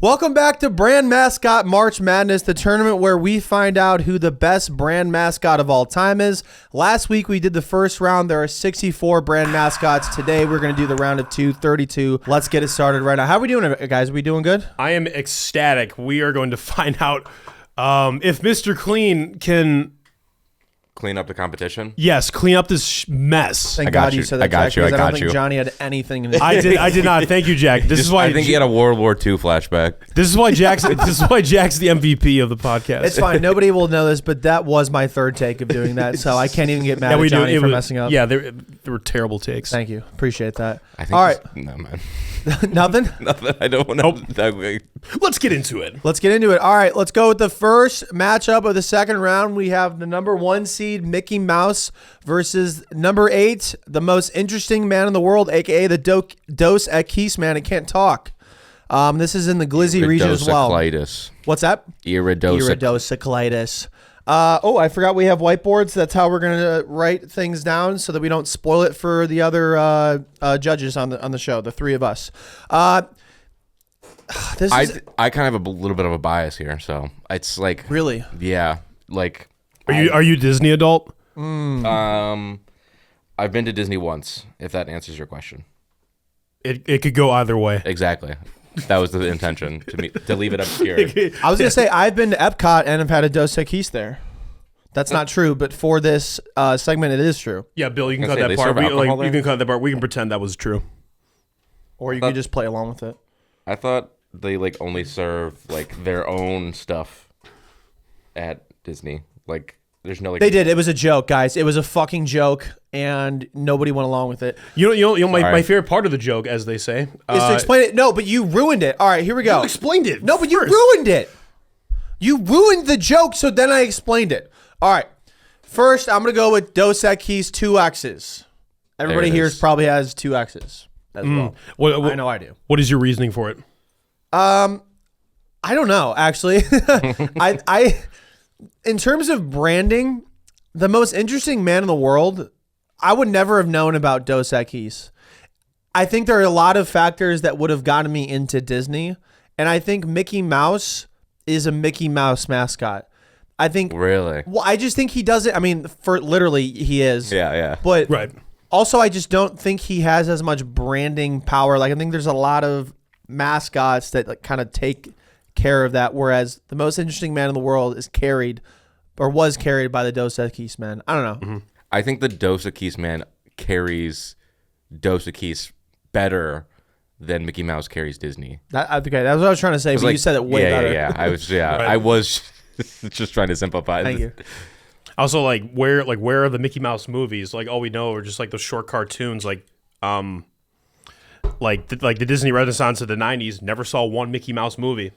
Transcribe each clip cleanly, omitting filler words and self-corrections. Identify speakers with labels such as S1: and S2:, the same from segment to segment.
S1: Welcome back to Brand Mascot March Madness, the tournament where we find out who the best brand mascot of all time is. Last week we did the first round. There are 64 brand mascots. Today we're going to do the round of 32. Let's get it started right now. How are we doing, guys? Are we doing good?
S2: I am ecstatic. We are going to find out if Mr. Clean can...
S3: Clean up the competition?
S2: Yes, clean up this mess.
S1: Thank God you said that, Jack, because I don't think Johnny had anything in his
S2: I did not. Thank you, Jack. This is why
S3: I think he had a World War II flashback.
S2: This is why Jack's the MVP of the podcast.
S1: It's fine. Nobody will know this, but that was my third take of doing that, so I can't even get mad at Johnny for messing up.
S2: Yeah, there were terrible takes.
S1: Thank you. Appreciate that.
S3: I think
S1: all right.
S3: No, man.
S1: Nothing?
S3: Nothing. I don't want to.
S2: Let's get into it.
S1: All right, let's go with the first matchup of the second round. We have the number 1 seed, Mickey Mouse, versus number 8, the most interesting man in the world, a.k.a. the Dos Equis man. I can't talk. This is in the Glizzy region as well. What's that?
S3: Iridosiclitis.
S1: I forgot we have whiteboards. That's how we're going to write things down so that we don't spoil it for the other judges on the show, the three of us.
S3: I kind of have a little bit of a bias here, so it's like...
S1: Really?
S3: Yeah. Like...
S2: Are you Disney adult?
S3: I've been to Disney once, if that answers your question.
S2: It could go either way.
S3: Exactly. That was the intention, to leave it up here.
S1: I was going to say, I've been to Epcot and have had a Dos Equis there. That's not true, but for this segment, it is true.
S2: Yeah, Bill, you can cut that part. You can cut that part. We can pretend that was true.
S1: Or you can just play along with it.
S3: I thought they only serve their own stuff at Disney. There's no
S1: They did. It was a joke, guys. It was a fucking joke, and nobody went along with it.
S2: You know my favorite part of the joke, as they say,
S1: is to explain it. No, but you ruined it. All right, here we go.
S2: You explained it.
S1: No, but you ruined it. You ruined the joke, so then I explained it. All right. First, I'm going to go with Dos Equis 2 X's. Everybody here probably has 2 X's as well. I know I do.
S2: What is your reasoning for it?
S1: I don't know, actually. I in terms of branding, the most interesting man in the world, I would never have known about Dos Equis. I think there are a lot of factors that would have gotten me into Disney, and I think Mickey Mouse is a Mickey Mouse mascot. I think...
S3: Really?
S1: Well, I just think he does it. I mean, for literally, he is.
S3: Yeah.
S1: But
S2: right.
S1: Also, I just don't think he has as much branding power. I think there's a lot of mascots that kind of take care of that, whereas the most interesting man in the world is carried or was carried by the Dos Equis man. I don't know.
S3: Mm-hmm. I think the Dos Equis man carries Dos Equis better than Mickey Mouse carries Disney.
S1: Okay, that's what I was trying to say, but you said it way better.
S3: Yeah. I was right. I was just trying to simplify.
S1: Thank you.
S2: Also, where are the Mickey Mouse movies? All we know are just those short cartoons, the Disney Renaissance of the 90s. Never saw one Mickey Mouse movie.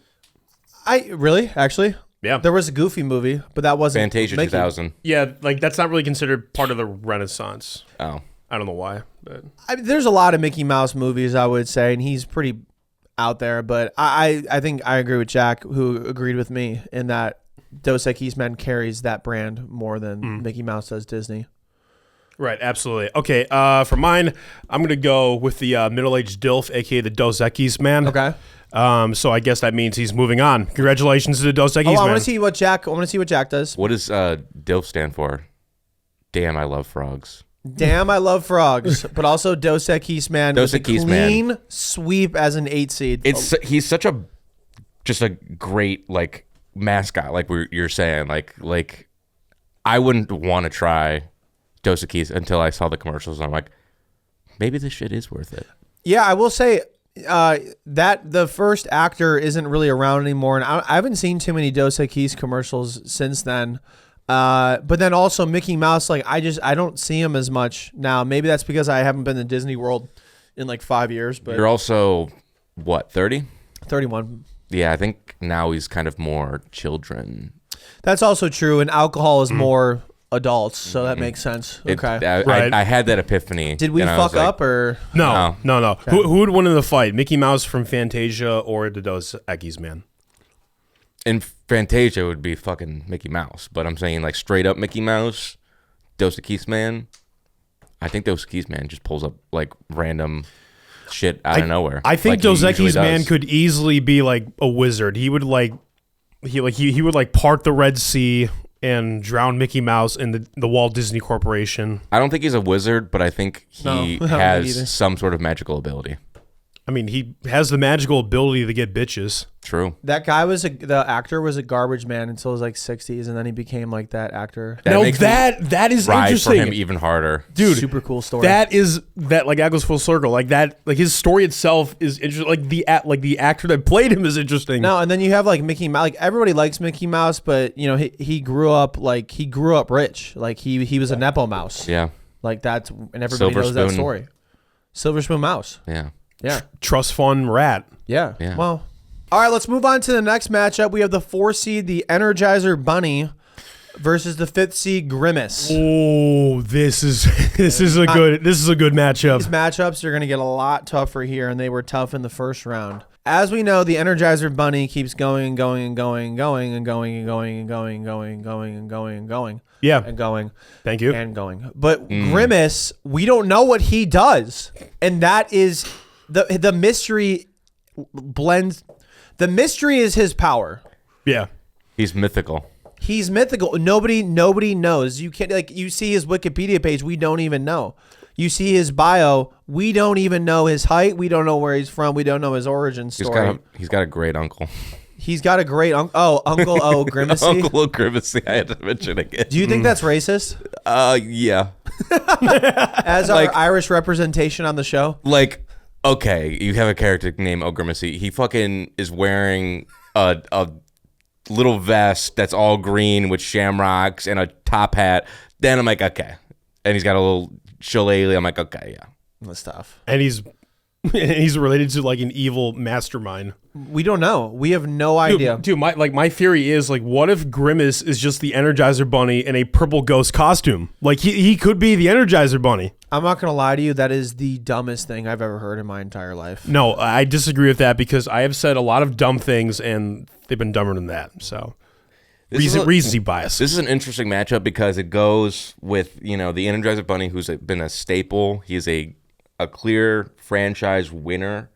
S1: Actually?
S2: Yeah.
S1: There was a Goofy movie, but that wasn't
S3: Fantasia
S1: Mickey.
S3: 2000.
S2: Yeah, that's not really considered part of the Renaissance.
S3: Oh.
S2: I don't know why. But
S1: there's a lot of Mickey Mouse movies, I would say, and he's pretty out there, but I think I agree with Jack, who agreed with me in that Dos Equis man carries that brand more than Mickey Mouse does Disney.
S2: Right, absolutely. Okay, for mine, I'm going to go with the middle-aged DILF, a.k.a. the Dos Equis man.
S1: Okay.
S2: So I guess that means he's moving on. Congratulations to the Dos Equis man.
S1: I want to see what Jack does.
S3: What does DILF stand for? Damn, I love frogs.
S1: Damn, I love frogs, but also Dos Equis man.
S3: Dos Equis
S1: clean sweep as an 8 seed.
S3: He's such a great mascot. You're saying I wouldn't want to try Dos Equis until I saw the commercials, and I'm like, maybe this shit is worth it.
S1: Yeah, I will say that the first actor isn't really around anymore, and I haven't seen too many Dos Equis commercials since then. But then also Mickey Mouse, I don't see him as much now. Maybe that's because I haven't been to Disney World in 5 years. But
S3: you're also what, 30?
S1: 31.
S3: Yeah, I think now he's kind of more children.
S1: That's also true, and alcohol is more adults, so that makes sense. Okay,
S2: right.
S3: I had that epiphany.
S1: Did we fuck up or
S2: no?
S1: Okay.
S2: Who would win in the fight, Mickey Mouse from Fantasia or the Dos Equis man?
S3: In Fantasia, it would be fucking Mickey Mouse, but I'm saying straight up Mickey Mouse, Dos Equis man. I think Dos Equis man just pulls up random shit out of nowhere.
S2: I think
S3: like he usually
S2: Dos Equis Man
S3: does.
S2: could easily be like a wizard. He would he would like part the Red Sea and drown Mickey Mouse in the Walt Disney Corporation.
S3: I don't think he's a wizard, but I think
S1: No, I
S3: he
S1: don't think either.
S3: has some sort of magical ability.
S2: I mean, he has the magical ability to get bitches.
S3: True.
S1: That guy the actor was a garbage man until his like 60s, and then he became like that actor.
S3: That
S2: No,
S3: makes me
S2: that is
S3: ride for
S2: interesting.
S3: him even harder.
S2: Dude,
S1: Super cool story.
S2: that goes full circle. Like that, like his story itself is interesting. Like the actor that played him is interesting.
S1: No, and then you have like Mickey Mouse. Like everybody likes Mickey Mouse, but you know he grew up rich. Like he was a nepo mouse.
S3: Yeah.
S1: Like that's and everybody
S3: Silver
S1: knows that
S3: spoon.
S1: story. Silver spoon mouse.
S3: Yeah.
S1: Yeah,
S2: Trust fund rat.
S1: yeah.
S3: Yeah.
S1: Well, all right. Let's move on to the next matchup. We have the 4 seed, the Energizer Bunny, versus the 5th seed, Grimace.
S2: Oh, this is a good matchup.
S1: These matchups are going to get a lot tougher here, and they were tough in the first round. As we know, the Energizer Bunny keeps going and going and going and going and going and going and going and going and going and going and going
S2: Yeah.
S1: and going
S2: Thank you.
S1: and going. But Grimace, we don't know what he does, and that is the mystery blends. The mystery is his power.
S2: Yeah.
S3: He's mythical.
S1: He's mythical. Nobody knows. You can't you see his Wikipedia page, we don't even know. You see his bio, we don't even know his height. We don't know where he's from. We don't know his origin story.
S3: He's got a great uncle.
S1: He's got a great Uncle Grimace.
S3: Uncle Grimace. I had to mention again.
S1: Do you think that's racist?
S3: Yeah.
S1: As our Irish representation on the show?
S3: Like, okay, you have a character named Grimace. He fucking is wearing a little vest that's all green with shamrocks and a top hat. Then I'm like, okay. And he's got a little shillelagh. I'm like, okay, yeah.
S1: That's tough.
S2: And he's related to like an evil mastermind.
S1: We don't know. We have no idea.
S2: Dude, my theory is like, what if Grimace is just the Energizer Bunny in a purple ghost costume? Like he could be the Energizer Bunny.
S1: I'm not going to lie to you. That is the dumbest thing I've ever heard in my entire life.
S2: No, I disagree with that because I have said a lot of dumb things and they've been dumber than that. So recency bias.
S3: This is an interesting matchup because it goes with, the Energizer Bunny, who's been a staple. He's a clear franchise winner.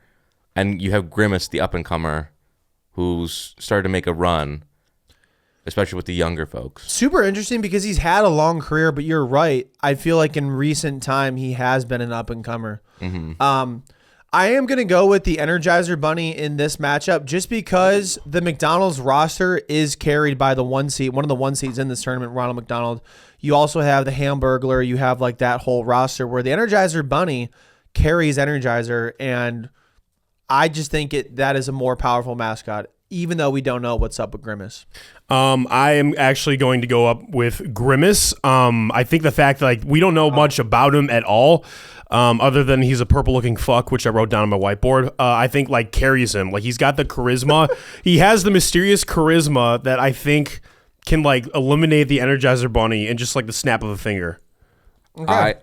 S3: And you have Grimace, the up-and-comer, who's started to make a run, especially with the younger folks.
S1: Super interesting because he's had a long career, but you're right. I feel like in recent time, he has been an up-and-comer.
S3: Mm-hmm.
S1: I am going to go with the Energizer Bunny in this matchup just because the McDonald's roster is carried by the one of the 1 seeds in this tournament, Ronald McDonald. You also have the Hamburglar. You have like that whole roster where the Energizer Bunny carries Energizer, and I just think that is a more powerful mascot, even though we don't know what's up with Grimace.
S2: I am actually going to go up with Grimace. I think the fact that we don't know much about him at all, other than he's a purple-looking fuck, which I wrote down on my whiteboard, I think carries him. He's got the charisma. He has the mysterious charisma that I think can eliminate the Energizer Bunny in just the snap of a finger.
S1: Okay.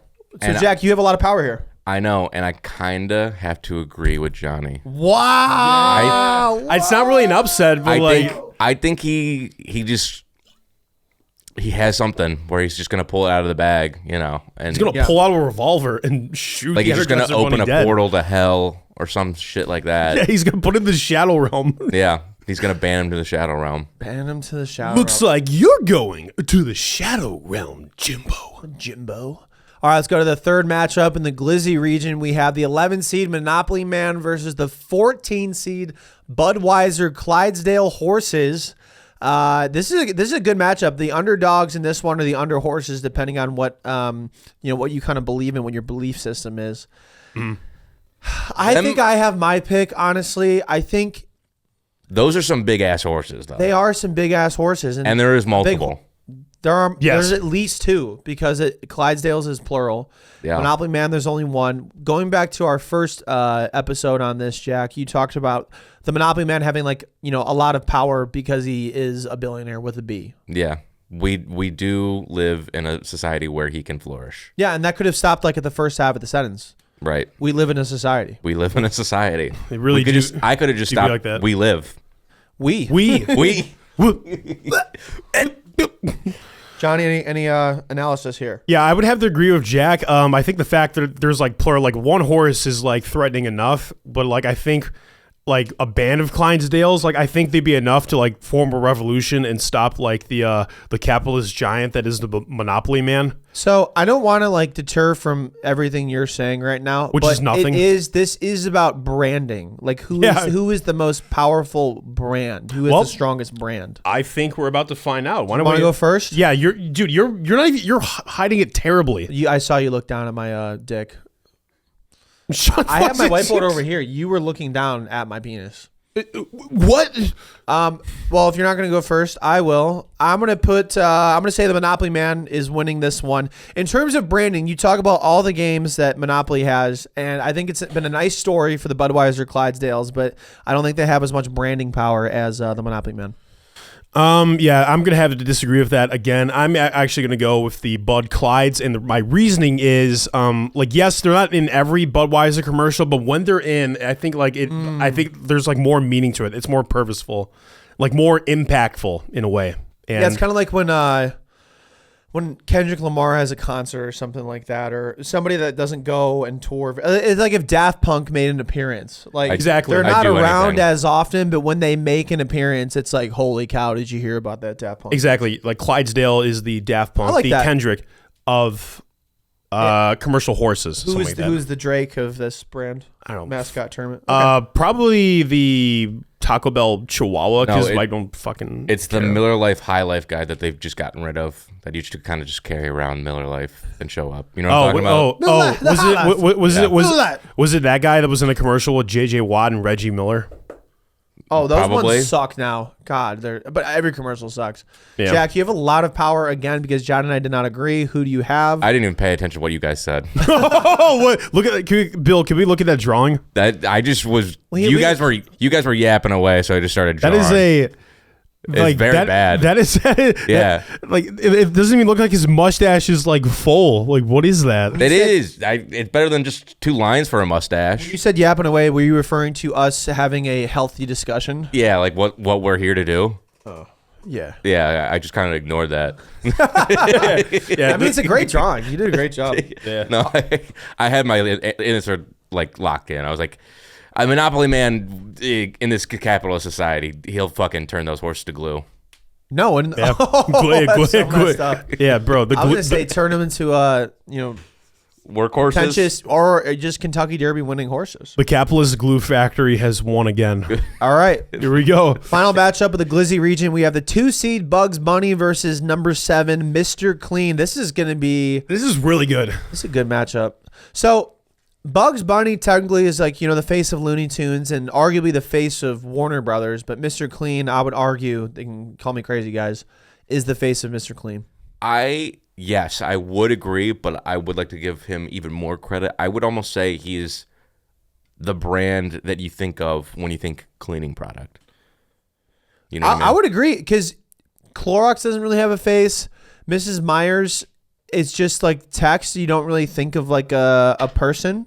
S1: So Jack, you have a lot of power here.
S3: I know, and I kind of have to agree with Johnny.
S1: Wow.
S2: It's not really an upset, but
S3: I think he has something where he's just gonna pull it out of the bag, and
S2: he's gonna pull out a revolver and shoot.
S3: He's just gonna open a
S2: dead.
S3: portal to hell or some shit like that.
S2: Yeah, he's gonna put him in the Shadow Realm.
S3: Yeah, he's gonna ban him to the Shadow Realm.
S1: Ban him to the Shadow
S2: Looks
S1: Realm.
S2: like you're going to the Shadow Realm, Jimbo.
S1: All right, let's go to the third matchup in the Glizzy region. We have the 11 seed Monopoly Man versus the 14 seed Budweiser Clydesdale horses. This is a good matchup. The underdogs in this one are the under horses, depending on what what you kind of believe in, what your belief system is. I think I have my pick. Honestly, I think
S3: those are some big ass horses, though.
S1: they are some big ass horses,
S3: and there is multiple.
S1: There's at least two because Clydesdales is plural.
S3: Yeah.
S1: Monopoly Man, there's only one. Going back to our first episode on this, Jack, you talked about the Monopoly Man having a lot of power because he is a billionaire with a B.
S3: Yeah. We do live in a society where he can flourish.
S1: Yeah, and that could have stopped at the first half of the sentence.
S3: Right.
S1: We live in a society.
S3: We live in a society.
S2: They really do.
S3: I could have just stopped.
S2: Like that.
S3: We live.
S1: We. Johnny, any analysis here?
S2: Yeah, I would have to agree with Jack. I think the fact that there's like plural, like one horse is like threatening enough, but like I think like a band of Clydesdales, like I think they'd be enough to like form a revolution and stop like the capitalist giant that is the Monopoly Man.
S1: So I don't want to like deter from everything you're saying right now,
S2: Which
S1: but
S2: is nothing.
S1: This is about branding. Like who is the most powerful brand? Who is the strongest brand?
S2: I think we're about to find out. Why don't
S1: Want
S2: we
S1: to go first?
S2: Yeah, you're not even, you're hiding it terribly.
S1: I saw you look down at my dick.
S2: Shut
S1: I have my whiteboard over here. You were looking down at my penis.
S2: What?
S1: Well, if you're not going to go first, I will. I'm going to say the Monopoly Man is winning this one. In terms of branding, you talk about all the games that Monopoly has, and I think it's been a nice story for the Budweiser Clydesdales, but I don't think they have as much branding power as the Monopoly Man.
S2: Yeah, I'm gonna have to disagree with that again. I'm actually gonna go with the Bud Clydes, and my reasoning is, like, yes, they're not in every Budweiser commercial, but when they're in, I think like it. I think there's like more meaning to it. It's more purposeful, like more impactful in a way. And
S1: Yeah, it's kind of like when Kendrick Lamar has a concert or something like that, or somebody that doesn't go and tour. It's like if Daft Punk made an appearance. Like
S2: Exactly.
S1: they're
S3: I'd
S1: not
S3: do
S1: around
S3: anything.
S1: as often, but when they make an appearance, it's like, holy cow, did you hear about that Daft Punk?
S2: exactly like Clydesdale is the Daft Punk,
S1: I like
S2: the
S1: that.
S2: Kendrick of commercial horses. something like that.
S1: Who's the Drake of this brand?
S2: I don't know.
S1: Mascot tournament. Okay.
S2: Probably the Taco Bell Chihuahua because
S3: No,
S2: I don't fucking.
S3: It's the Miller Lite High Life guy that they've just gotten rid of. That used to kind of just carry around Miller Life and show up. You know what I'm talking about?
S2: Was it that guy that was in a commercial with J.J. Watt and Reggie Miller?
S1: Oh, those
S3: Probably.
S1: ones suck now. God, but every commercial sucks.
S2: Yeah.
S1: Jack, you have a lot of power again because John and I did not agree. Who do you have?
S3: I didn't even pay attention to what you guys said.
S2: Oh, what? Look at Bill. Can we look at that drawing?
S3: That I just was.
S1: Well,
S3: you guys were yapping away, so I just started drawing.
S2: That is a. Like,
S3: very bad.
S2: That is.
S3: Yeah.
S2: Like it doesn't even look like his mustache is like full. Like what is that?
S3: It is. It's better than just 2 lines for a mustache.
S1: You said yapping away. Were you referring to us having a healthy discussion?
S3: Yeah, like what we're here to do.
S1: Yeah.
S3: Yeah, I just kind of ignored that.
S2: Yeah.
S1: I mean, it's a great drawing. You did a great job.
S2: Yeah.
S3: No, I had my answer like locked in. I was like, a Monopoly Man in this capitalist society, he'll fucking turn those horses to glue.
S1: No, and
S2: Yeah.
S1: that's so messed up.
S2: Yeah, bro. The
S1: I was gonna say turn them into
S3: Workhorses.
S1: pretentious or just Kentucky Derby winning horses.
S2: the capitalist glue factory has won again.
S1: All right.
S2: Here we go.
S1: Final matchup of the Glizzy region. We have the 2-seed Bugs Bunny versus number 7 Mr. Clean. This is
S2: This is really good.
S1: a good matchup. So Bugs Bunny technically is like, the face of Looney Tunes and arguably the face of Warner Brothers, but Mr. Clean, I would argue, they can call me crazy guys, is the face of Mr. Clean.
S3: Yes, I would agree, but I would like to give him even more credit. I would almost say he's the brand that you think of when you think cleaning product. You know what I mean?
S1: I would agree because Clorox doesn't really have a face. Mrs. Myers, it's just like text. You don't really think of like a person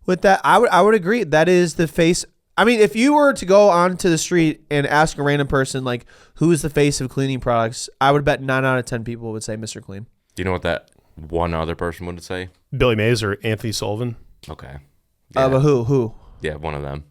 S1: with that. I would agree. That is the face. I mean, if you were to go onto the street and ask a random person, like, who is the face of cleaning products, I would bet 9 out of 10 people would say Mr. Clean.
S3: Do you know what that one other person would say?
S2: Billy Mays or Anthony Sullivan.
S3: Okay.
S1: But who?
S3: Yeah, one of them.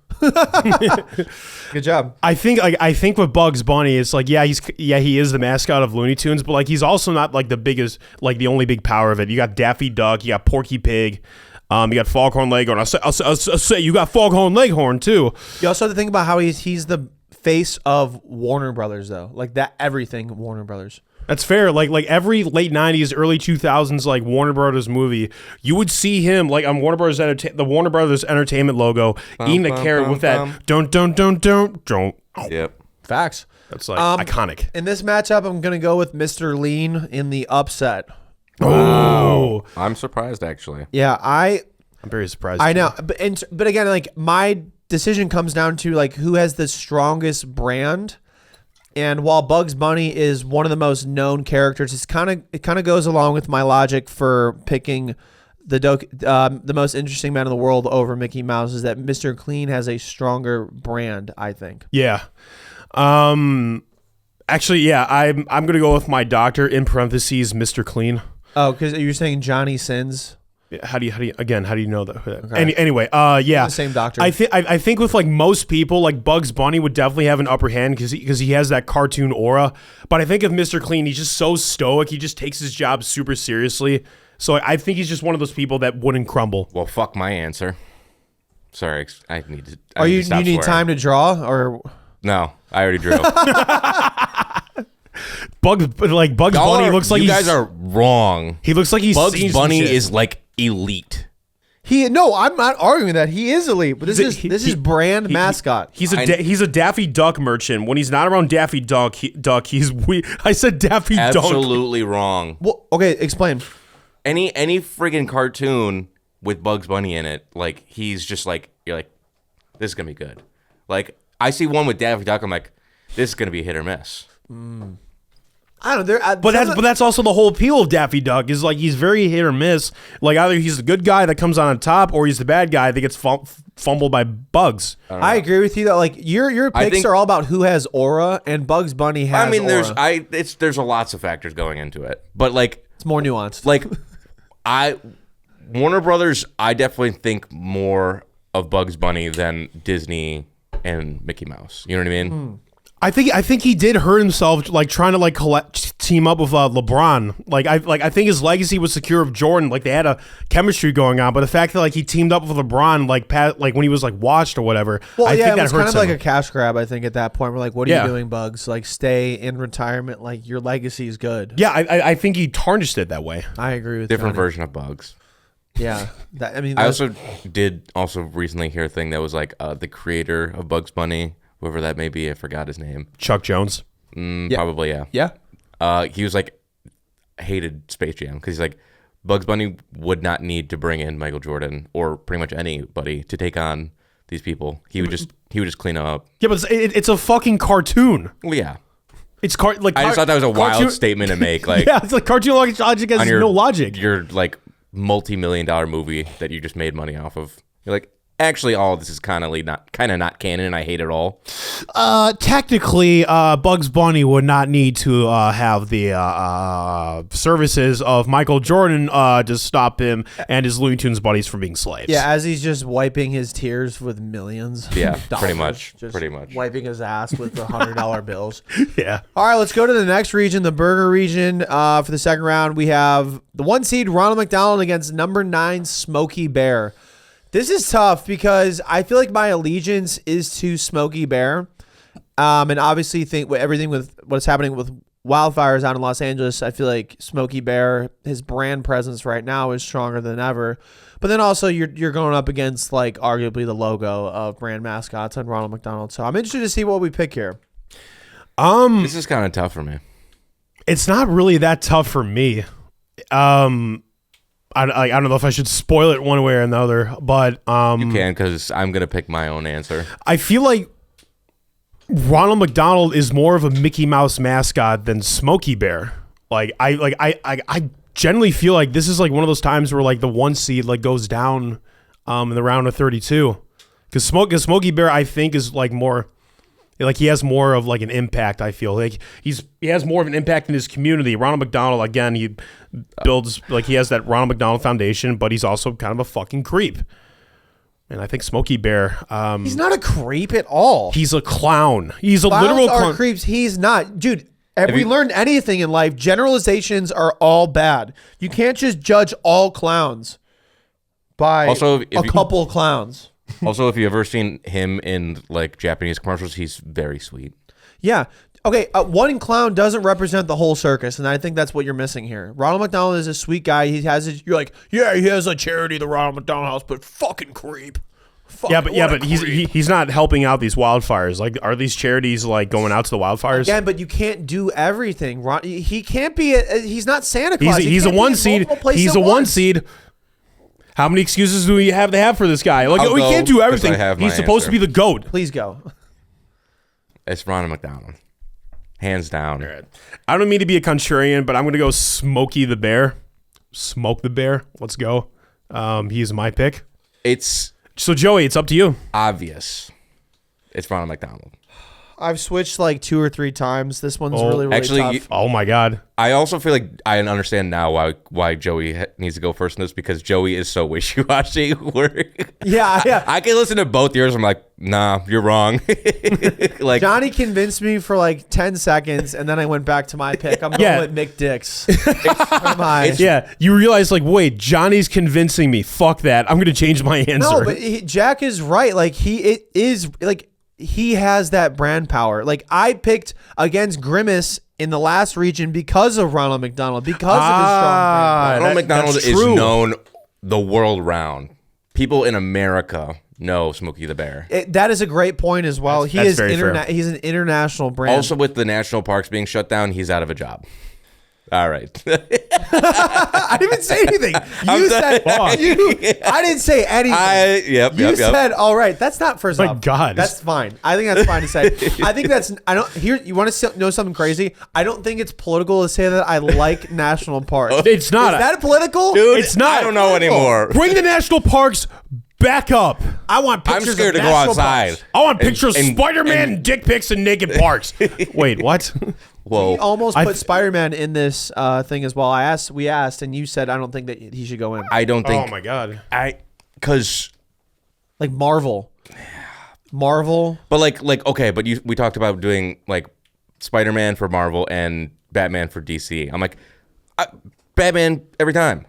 S1: Good job.
S2: I think with Bugs Bunny, it's like he is the mascot of Looney Tunes, but like he's also not like the biggest, like the only big power of it. You got Daffy Duck, you got Porky Pig, you got Foghorn Leghorn. I'll say you got Foghorn Leghorn too.
S1: You also have to think about how he's the face of Warner Brothers, though. Like that, everything Warner Brothers.
S2: That's fair. Like every late 90s, early 2000s, like Warner Brothers movie, you would see him like on the Warner Brothers Entertainment logo, eating a carrot with that don't.
S3: Yep.
S1: Facts.
S2: That's like iconic.
S1: In this matchup, I'm gonna go with Mr. Lean in the upset.
S2: Oh,
S3: I'm surprised, actually.
S1: Yeah,
S2: I'm very surprised.
S1: I know, but again, like my decision comes down to like who has the strongest brand. And while Bugs Bunny is one of the most known characters, it kind of goes along with my logic for picking the most interesting man in the world over Mickey Mouse is that Mr. Clean has a stronger brand, I think.
S2: Yeah. Actually, yeah, I'm gonna go with my doctor in parentheses, Mr. Clean.
S1: Oh, because you're saying Johnny Sins.
S2: How do you know that?
S1: Okay.
S2: Anyway, yeah,
S1: The same doctor.
S2: I think with like most people, like Bugs Bunny would definitely have an upper hand because he has that cartoon aura. But I think of Mr. Clean, he's just so stoic. He just takes his job super seriously. So I think he's just one of those people that wouldn't crumble.
S3: Well, fuck my answer. Sorry, I need to.
S1: You
S3: stop
S1: need
S3: swearing.
S1: time to draw, or
S3: No, I already drew.
S2: Bugs Bunny looks like
S3: you guys are wrong.
S2: He looks like he's
S3: Bugs
S2: seen some
S3: Bunny
S2: shit.
S3: is like elite.
S1: No, I'm not arguing that he is elite, but this is brand mascot.
S2: He's a Daffy Duck merchant. When he's not around Daffy Duck, I said Daffy Duck.
S3: Absolutely wrong.
S1: Well, okay, explain.
S3: Any friggin' cartoon with Bugs Bunny in it, like he's just like, you're like, this is gonna be good. Like I see one with Daffy Duck, I'm like, this is gonna be a hit or miss.
S1: I don't know.
S2: But that's also the whole appeal of Daffy Duck is like he's very hit or miss. Like either he's the good guy that comes on top, or he's the bad guy that gets fumbled by bugs.
S1: I agree with you that like your picks are all about who has aura, and Bugs Bunny has.
S3: I mean,
S1: aura.
S3: there's lots of factors going into it, but like
S1: It's more nuanced.
S3: like Warner Brothers, I definitely think more of Bugs Bunny than Disney and Mickey Mouse. You know what I mean?
S2: I think he did hurt himself like trying to like team up with LeBron. I think his legacy was secure of Jordan. Like they had a chemistry going on, but the fact that like he teamed up with LeBron like when he was like washed or whatever.
S1: Well,
S2: I think
S1: it
S2: that
S1: was
S2: hurts
S1: kind of
S2: him.
S1: like a cash grab. I think at that point we're like, what are you doing, Bugs? Like stay in retirement. Like your legacy is good.
S2: Yeah, I think he tarnished it that way.
S1: I agree with
S3: Different
S1: Johnny.
S3: version of Bugs.
S1: Yeah,
S3: I also did recently hear a thing that was like the creator of Bugs Bunny, whoever that may be, I forgot his name.
S2: Chuck Jones.
S3: Probably, yeah.
S1: Yeah.
S3: He was like hated Space Jam because he's like Bugs Bunny would not need to bring in Michael Jordan or pretty much anybody to take on these people. He would just clean up.
S2: Yeah, but it's a fucking cartoon.
S3: Well, yeah.
S2: It's
S3: I just thought that was a wild statement to make. Like,
S2: yeah, it's like cartoon logic has no logic.
S3: Your like multi-million-dollar movie that you just made money off of. You're like, actually, all of this is kind of not canon, and I hate it all.
S2: Technically, Bugs Bunny would not need to have the services of Michael Jordan to stop him and his Looney Tunes buddies from being slaves.
S1: Yeah, as he's just wiping his tears with millions.
S3: Yeah,
S1: dollars,
S3: pretty much.
S1: just
S3: Pretty much.
S1: wiping his ass with the $100 bills.
S2: Yeah.
S1: All right, let's go to the next region, the burger region. For the second round, we have the 1 seed Ronald McDonald against number 9 Smokey Bear. This is tough because I feel like my allegiance is to Smokey Bear. And obviously think with everything with what's happening with wildfires out in Los Angeles, I feel like Smokey Bear, his brand presence right now is stronger than ever. But then also you're going up against like arguably the logo of brand mascots on Ronald McDonald. So I'm interested to see what we pick here.
S3: This is kind of tough for me.
S2: It's not really that tough for me. I don't know if I should spoil it one way or another, but
S3: You can, because I'm gonna pick my own answer.
S2: I feel like Ronald McDonald is more of a Mickey Mouse mascot than Smokey Bear. I generally feel like this is like one of those times where like the 1 seed like goes down in the round of 32, because Smokey Bear I think is like more. Like he has more of like an impact. I feel like he has more of an impact in his community. Ronald McDonald, again, he builds like he has that Ronald McDonald Foundation, but he's also kind of a fucking creep. And I think Smokey Bear,
S1: He's not a creep at all.
S2: he's a clown. He's a
S1: Clowns
S2: literal
S1: are
S2: clown.
S1: creeps. He's not. Dude, have we learned anything in life, generalizations are all bad. You can't just judge all clowns by
S3: Also, if you-
S1: couple clowns.
S3: Also, if you ever seen him in like Japanese commercials, he's very sweet.
S1: Yeah. Okay, one clown doesn't represent the whole circus, and I think that's what you're missing here. Ronald McDonald is a sweet guy. He has you're like, yeah, he has a charity, the Ronald McDonald House, but fucking creep.
S2: But he's not helping out these wildfires. Like, are these charities like going out to the wildfires?
S1: Again, but you can't do everything. He can't be. He's not Santa Claus.
S2: He's a 1 seed. He's a 1 seed. How many excuses do we have to have for this guy? Like, we can't do everything. He's supposed to be the GOAT.
S1: Please go.
S3: It's Ronald McDonald, hands down.
S2: I don't mean to be a contrarian, but I'm going to go Smokey the Bear. Smoke the Bear. Let's go. He's my pick.
S3: It's
S2: So, Joey, it's up to you.
S3: obvious. It's Ronald McDonald.
S1: I've switched like 2 or 3 times. This one's really
S3: actually,
S1: tough.
S2: Oh my God.
S3: I also feel like I understand now why Joey needs to go first in this, because Joey is so wishy-washy.
S1: Yeah.
S3: I can listen to both yours. I'm like, nah, you're wrong. Like
S1: Johnny convinced me for like 10 seconds, and then I went back to my pick. I'm going with Mick Dix.
S2: Yeah, you realize like, wait, Johnny's convincing me. Fuck that. I'm gonna change my answer.
S1: No, but Jack is right. Like he has that brand power. Like I picked against Grimace in the last region because of Ronald McDonald, because of his strong brand.
S3: Ronald McDonald is known the world round. People in America know Smokey the Bear.
S1: That is a great point as well. He's an international brand.
S3: Also, with the national parks being shut down, he's out of a job. All right.
S1: I didn't even say anything. You said I didn't say anything. You said all right. That's not first off.
S2: My God.
S1: That's fine. I think that's fine to say. I think that's you want to know something crazy? I don't think it's political to say that I like national parks.
S2: It's not.
S1: Is that political?
S3: Dude,
S2: it's not.
S3: I don't know anymore.
S2: Bring the national parks back up.
S1: I want pictures.
S3: I'm scared
S1: of
S3: to go outside.
S1: parks.
S2: I want pictures of Spider-Man, dick pics, and naked parks. Wait, what?
S3: Whoa.
S1: He almost put Spider-Man in this thing as well. We asked, and you said I don't think that he should go in.
S3: I don't think.
S2: Oh my God.
S3: Because
S1: like Marvel. But
S3: like okay, but we talked about doing like Spider-Man for Marvel and Batman for DC. I'm like, Batman every time.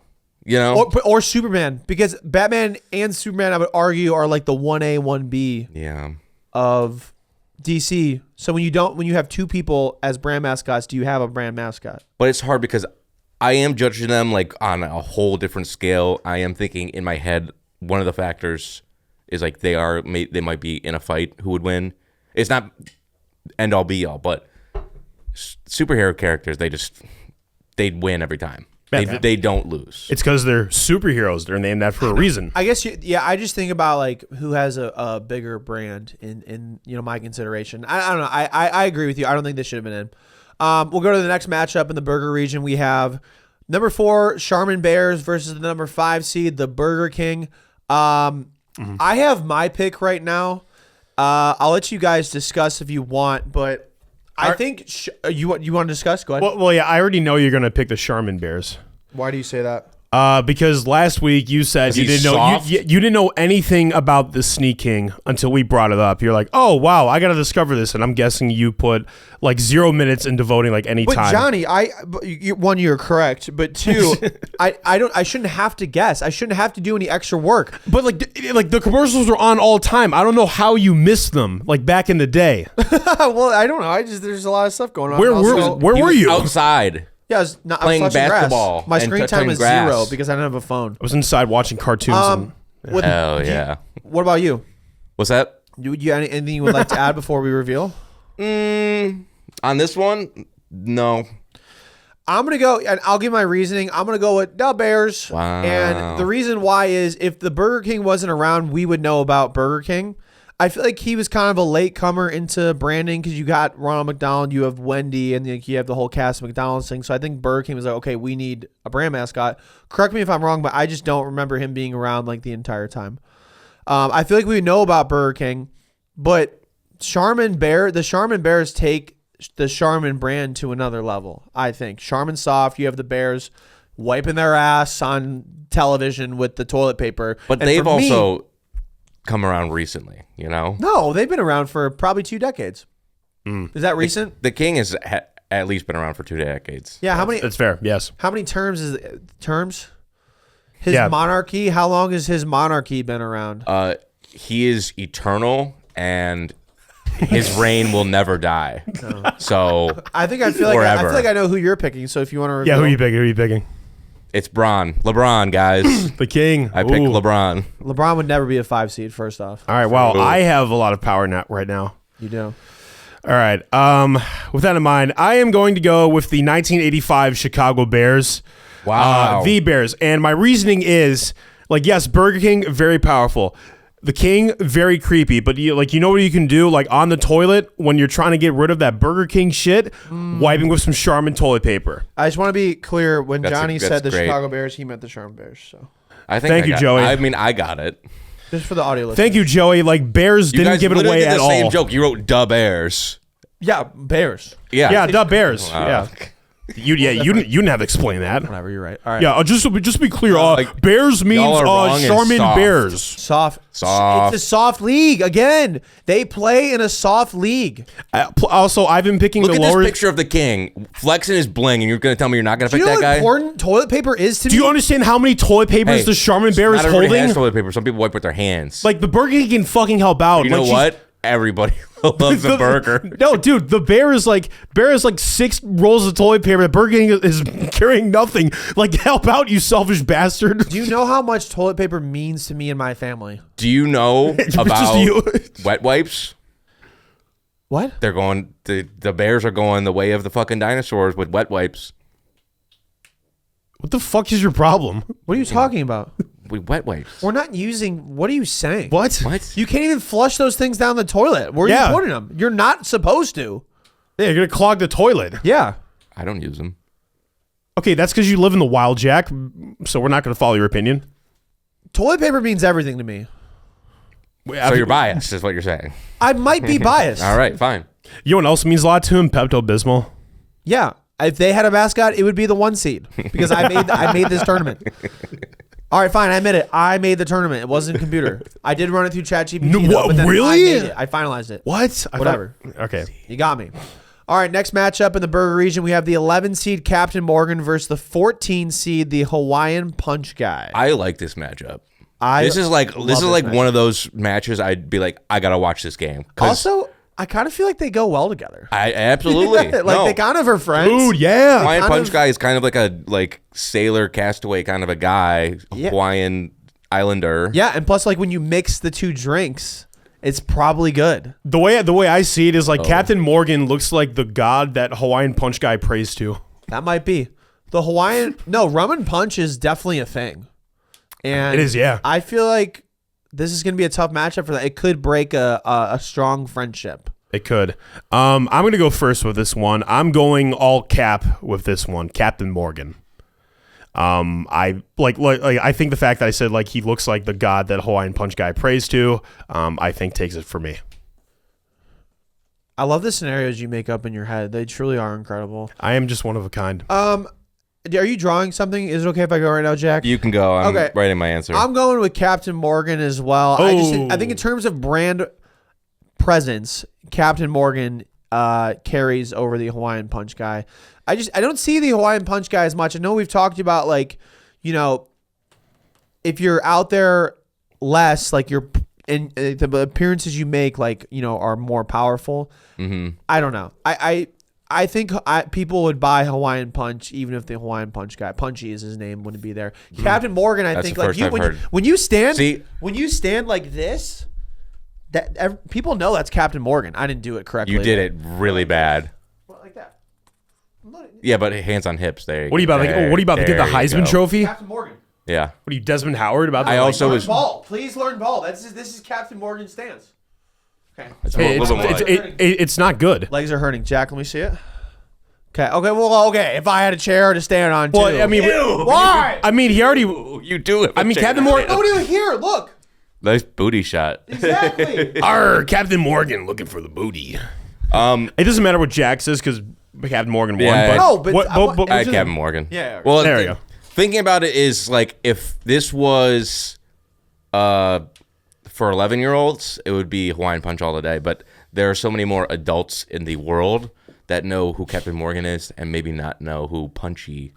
S3: You know,
S1: or Superman, because Batman and Superman, I would argue, are like the 1A, 1B of DC. So when you have 2 people as brand mascots, do you have a brand mascot?
S3: But it's hard because I am judging them like on a whole different scale. I am thinking in my head, one of the factors is like they might be in a fight. Who would win? It's not end all be all, but superhero characters, they'd win every time. They don't lose.
S2: It's because they're superheroes. They're named that for a reason.
S1: I guess I just think about like who has a bigger brand in my consideration. I don't know. I agree with you. I don't think this should have been in. We'll go to the next matchup in the burger region. We have number 4 Charmin Bears versus the number 5 seed, the Burger King. I have my pick right now. I'll let you guys discuss if you want, but I think you want to discuss. Go ahead.
S2: Well, yeah, I already know you're gonna pick the Charmin Bears.
S1: Why do you say that?
S2: Because last week you said you didn't know anything about the Sneak King until we brought it up. You're like, oh wow, I gotta discover this, and I'm guessing you put like 0 minutes into voting like any time.
S1: But Johnny, one, you're correct, but 2, I shouldn't have to guess. I shouldn't have to do any extra work.
S2: But like the commercials are on all the time. I don't know how you missed them like back in the day.
S1: Well, I don't know. There's a lot of stuff going on.
S2: Where were you?
S3: Outside.
S1: Yeah, I was
S3: playing basketball.
S1: My screen time is
S3: grass.
S1: 0 because I don't have a phone.
S2: I was inside watching cartoons.
S3: Hell yeah.
S1: What about you?
S3: What's that?
S1: You anything you would like to add before we reveal?
S3: On this one, no.
S1: I'm going to go, and I'll give my reasoning. I'm going to go with the Bears.
S3: Wow.
S1: And the reason why is if the Burger King wasn't around, we would know about Burger King. I feel like he was kind of a late comer into branding because you got Ronald McDonald, you have Wendy, and you have the whole cast of McDonald's thing. So I think Burger King was like, okay, we need a brand mascot. Correct me if I'm wrong, but I just don't remember him being around like the entire time. I feel like we know about Burger King, but the Charmin Bears take the Charmin brand to another level, I think. Charmin Soft, you have the Bears wiping their ass on television with the toilet paper.
S3: But
S1: and
S3: they've also come around recently, you know?
S1: No, they've been around for probably 2 decades. Is that recent?
S3: The King has at least been around for 2 decades.
S1: Yeah, how many?
S2: That's fair, yes.
S1: How many terms is his monarchy? How long has his monarchy been around?
S3: He is eternal, and his reign will never die. So
S1: I feel like I know who you're picking. So if you want to reveal.
S2: Yeah, who are you picking?
S3: It's LeBron, guys.
S2: The King.
S3: I picked LeBron.
S1: LeBron would never be a 5 seed, first off.
S2: All right, well, I have a lot of power right now.
S1: You do.
S2: All right. With that in mind, I am going to go with the 1985 Chicago Bears.
S3: Wow.
S2: The Bears. And my reasoning is, like, yes, Burger King, very powerful. The King, very creepy. But you know what you can do? Like on the toilet when you're trying to get rid of that Burger King shit, wiping with some Charmin toilet paper.
S1: I just want to be clear. When Johnny said the
S3: great.
S1: Chicago Bears, he meant the Charmin Bears. So
S2: Thank you, Joey.
S3: I mean, I got it.
S1: Just for the audio listeners.
S2: Thank you, Joey. Like, Bears
S3: You
S2: didn't
S3: guys
S2: give it
S3: literally
S2: away
S3: did
S2: at
S3: the
S2: all.
S3: same joke. You wrote "da Bears."
S1: Yeah, Bears.
S2: Yeah, the Bears.
S3: Wow.
S2: Yeah. You didn't have to explain that.
S1: Whatever, you're right. All right.
S2: Yeah, just to be clear, Bears means
S3: y'all are wrong and
S2: Charmin
S3: soft.
S2: Bears.
S1: Soft.
S3: Soft.
S1: It's a soft league. Again, they play in a soft league.
S2: Also, I've been picking
S3: Look
S2: the
S3: at
S2: lower.
S3: this picture of the king flexing his bling, and you're going to tell me you're not going to
S1: Do
S3: pick
S1: you know
S3: that
S1: what
S3: guy?
S1: important toilet paper is to
S2: Do
S1: me?
S2: you understand how many toilet papers the Charmin Bear is
S3: not everybody
S2: holding?
S3: has toilet paper. Some people wipe with their hands.
S2: Like, the Burger King can fucking help out.
S3: you
S2: Like,
S3: know what? Everybody loves a burger.
S2: No, dude, the Bear is like 6 rolls of toilet paper. The Burger King is carrying nothing. Like, help out, you selfish bastard.
S1: Do you know how much toilet paper means to me and my family?
S3: Do you know about
S2: you.
S3: wet wipes?
S1: What?
S3: They're going. The bears are going the way of the fucking dinosaurs with wet wipes.
S2: What the fuck is your problem?
S1: What are you talking about?
S3: With wet wipes.
S1: We're not using. What are you saying?
S2: What?
S3: What?
S1: You can't even flush those things down the toilet. Where are
S2: Yeah.
S1: you putting them? You're not supposed to.
S2: Yeah, you're gonna clog the toilet.
S1: Yeah.
S3: I don't use them.
S2: Okay, that's because you live in the wild, Jack. So we're not gonna follow your opinion.
S1: Toilet paper means everything to me.
S3: So you're biased, is what you're saying.
S1: I might be biased.
S3: All right, fine.
S2: You know what else means a lot to him? Pepto-Bismol.
S1: Yeah. If they had a mascot, it would be the 1 seed because I made this tournament. All right, fine. I admit it. I made the tournament. It wasn't a computer. I did run it through ChatGPT.
S2: No,
S1: though,
S2: what,
S1: but then
S2: really?
S1: I made it. I finalized it.
S2: What?
S1: Whatever.
S2: Okay.
S1: You got me. All right, next matchup in the burger region, we have the 11 seed Captain Morgan versus the 14 seed the Hawaiian Punch Guy.
S3: I like this matchup.
S1: I
S3: This is like
S1: love this
S3: one of those matches I'd be like, I gotta watch this game. 'Cause
S1: Also, I kind of feel like they go well together.
S3: I absolutely
S1: They kind of are friends.
S2: Dude, yeah.
S3: Hawaiian
S1: kind
S3: Punch
S1: of-
S3: Guy is kind of like a sailor castaway kind of a guy,
S1: Yeah.
S3: Hawaiian Islander.
S1: Yeah, and plus, like when you mix the two drinks, it's probably good.
S2: The way I see it is like Captain Morgan looks like the god that Hawaiian Punch Guy prays to.
S1: That might be the Hawaiian. No, rum and punch is definitely a thing, and
S2: It is, yeah.
S1: I feel like this is going to be a tough matchup for that. It could break a strong friendship.
S2: It could. I'm gonna go first with this one. I'm going all cap with this one, Captain Morgan. I like I think the fact that I said like he looks like the god that Hawaiian Punch Guy prays to, I think takes it for me.
S1: I love the scenarios you make up in your head. They truly are incredible.
S2: I am just one of a kind.
S1: Are you drawing something? Is it okay if I go right now, Jack?
S3: You can go. I'm
S1: Okay.
S3: writing my answer.
S1: I'm going with Captain Morgan as well. I think in terms of brand presence, Captain Morgan carries over the Hawaiian Punch Guy. I don't see the Hawaiian Punch Guy as much. I know we've talked about like, you know, if you're out there less, like you're in the appearances you make, like, you know, are more powerful.
S3: Mm-hmm.
S1: I don't know. I think people would buy Hawaiian Punch even if the Hawaiian Punch Guy, Punchy is his name, wouldn't be there. Captain Morgan, I
S3: That's
S1: think
S3: the
S1: like
S3: first
S1: you
S3: I've
S1: when,
S3: heard.
S1: when you stand
S3: See-
S1: when you stand like this, that people know that's Captain Morgan. I didn't do it correctly.
S3: You did it really bad.
S1: Like that.
S3: Yeah, but hands on hips. There.
S2: What are you about? What are you about to get the Heisman Trophy? What
S1: Captain Morgan.
S3: Yeah.
S2: are you, Desmond Howard? About to,
S3: I also
S1: Learn
S3: was.
S1: ball. Please learn ball. This is Captain Morgan's stance. Okay.
S3: It's a
S2: Hey,
S3: little bit more.
S2: it's not good.
S1: Legs are hurting. Jack, let me see it. Okay. Okay. If I had a chair to stand on, too.
S2: Well, I mean,
S1: why?
S2: I mean, he already.
S3: You do it.
S2: I mean, Captain Morgan.
S1: Nobody was here. Look.
S3: Nice booty shot.
S1: Exactly.
S2: Arr, Captain Morgan looking for the booty. It doesn't matter what Jack says because Captain Morgan won.
S3: Yeah.
S2: But
S1: No, but
S2: what,
S1: I want-
S2: but-
S3: I had Captain Morgan.
S1: Yeah.
S3: Well,
S2: There you go.
S3: Thinking about it is like if this was for 11-year-olds, it would be Hawaiian Punch all the day. But there are so many more adults in the world that know who Captain Morgan is and maybe not know who Punchy.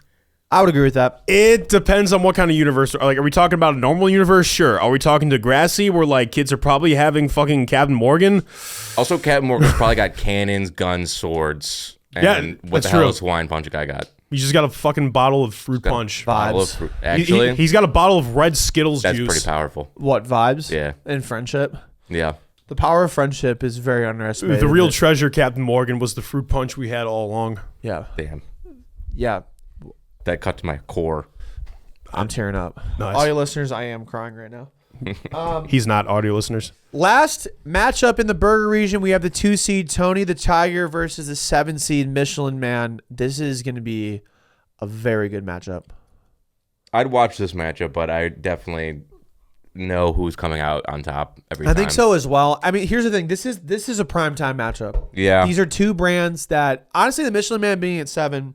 S1: I would agree with that.
S2: it depends on what kind of universe. Like, are we talking about a normal universe? Sure. Are we talking Degrassi, where like kids are probably having fucking Captain Morgan?
S3: Also, Captain Morgan's probably got cannons, guns, swords. And
S2: Yeah,
S3: what
S2: that's
S3: the hell
S2: true.
S3: is Hawaiian Punch guy got?
S2: He's just got a fucking bottle of fruit
S3: Got a
S2: punch.
S3: bottle of
S1: Vibes.
S3: fruit. Actually,
S2: He's got a bottle of red Skittles
S3: that's
S2: juice.
S3: pretty powerful.
S1: What vibes?
S3: Yeah.
S1: And friendship.
S3: Yeah.
S1: The power of friendship is very underestimated.
S2: The real
S1: isn't
S2: treasure, Captain Morgan, was the fruit punch we had all along.
S1: it? Yeah.
S3: Damn.
S1: Yeah.
S3: That cut to my core.
S1: I'm tearing up.
S2: Nice.
S1: All your listeners, I am crying right now.
S2: He's not, audio listeners.
S1: Last matchup in the burger region, we have the 2 seed Tony the Tiger versus the 7 seed Michelin Man. This is going to be a very good matchup.
S3: I'd watch this matchup, but I definitely know who's coming out on top every time.
S1: I think so as well. I mean, here's the thing. This is a primetime matchup.
S3: Yeah.
S1: These are two brands that, honestly, the Michelin Man being at 7,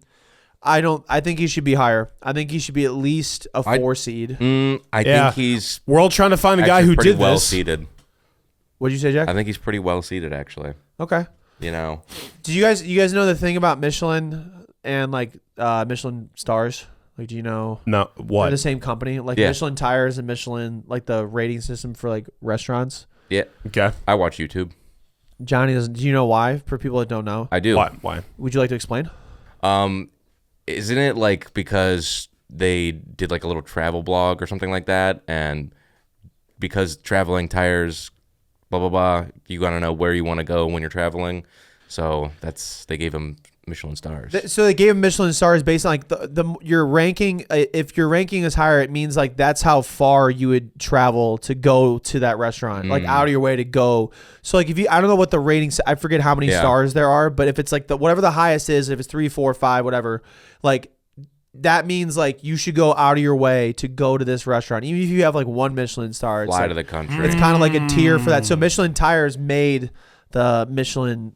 S1: I think he should be higher. I think he should be at least a 4 seed.
S3: I think he's
S2: We're all trying to find the guy who
S3: pretty
S2: did
S3: well
S2: this.
S3: seated.
S1: What'd you say, Jack?
S3: I think he's pretty well seated, actually.
S1: Okay.
S3: You know,
S1: Did you guys know the thing about Michelin and like Michelin stars? Like, do you know?
S2: No, what?
S1: They're the same company, like
S3: Yeah.
S1: Michelin tires and Michelin, like the rating system for like restaurants.
S3: yeah.
S2: Okay.
S3: I watch YouTube.
S1: Johnny doesn't. Do you know why? For people that don't know,
S3: I do.
S2: Why?
S1: would you like to explain?
S3: Isn't it like because they did like a little travel blog or something like that, and because traveling tires, blah blah blah, you gotta know where you want to go when you're traveling. So they gave him Michelin stars.
S1: So they gave him Michelin stars based on like your ranking. If your ranking is higher, it means like that's how far you would travel to go to that restaurant, like out of your way to go. So like I don't know what the ratings, I forget how many stars there are, but if it's like whatever the highest is, if it's 3, 4, 5, whatever, like that means like you should go out of your way to go to this restaurant, even if you have like 1 Michelin star.
S3: Fly
S1: like,
S3: to the country.
S1: It's kind of like a tier for that. So Michelin tires made the Michelin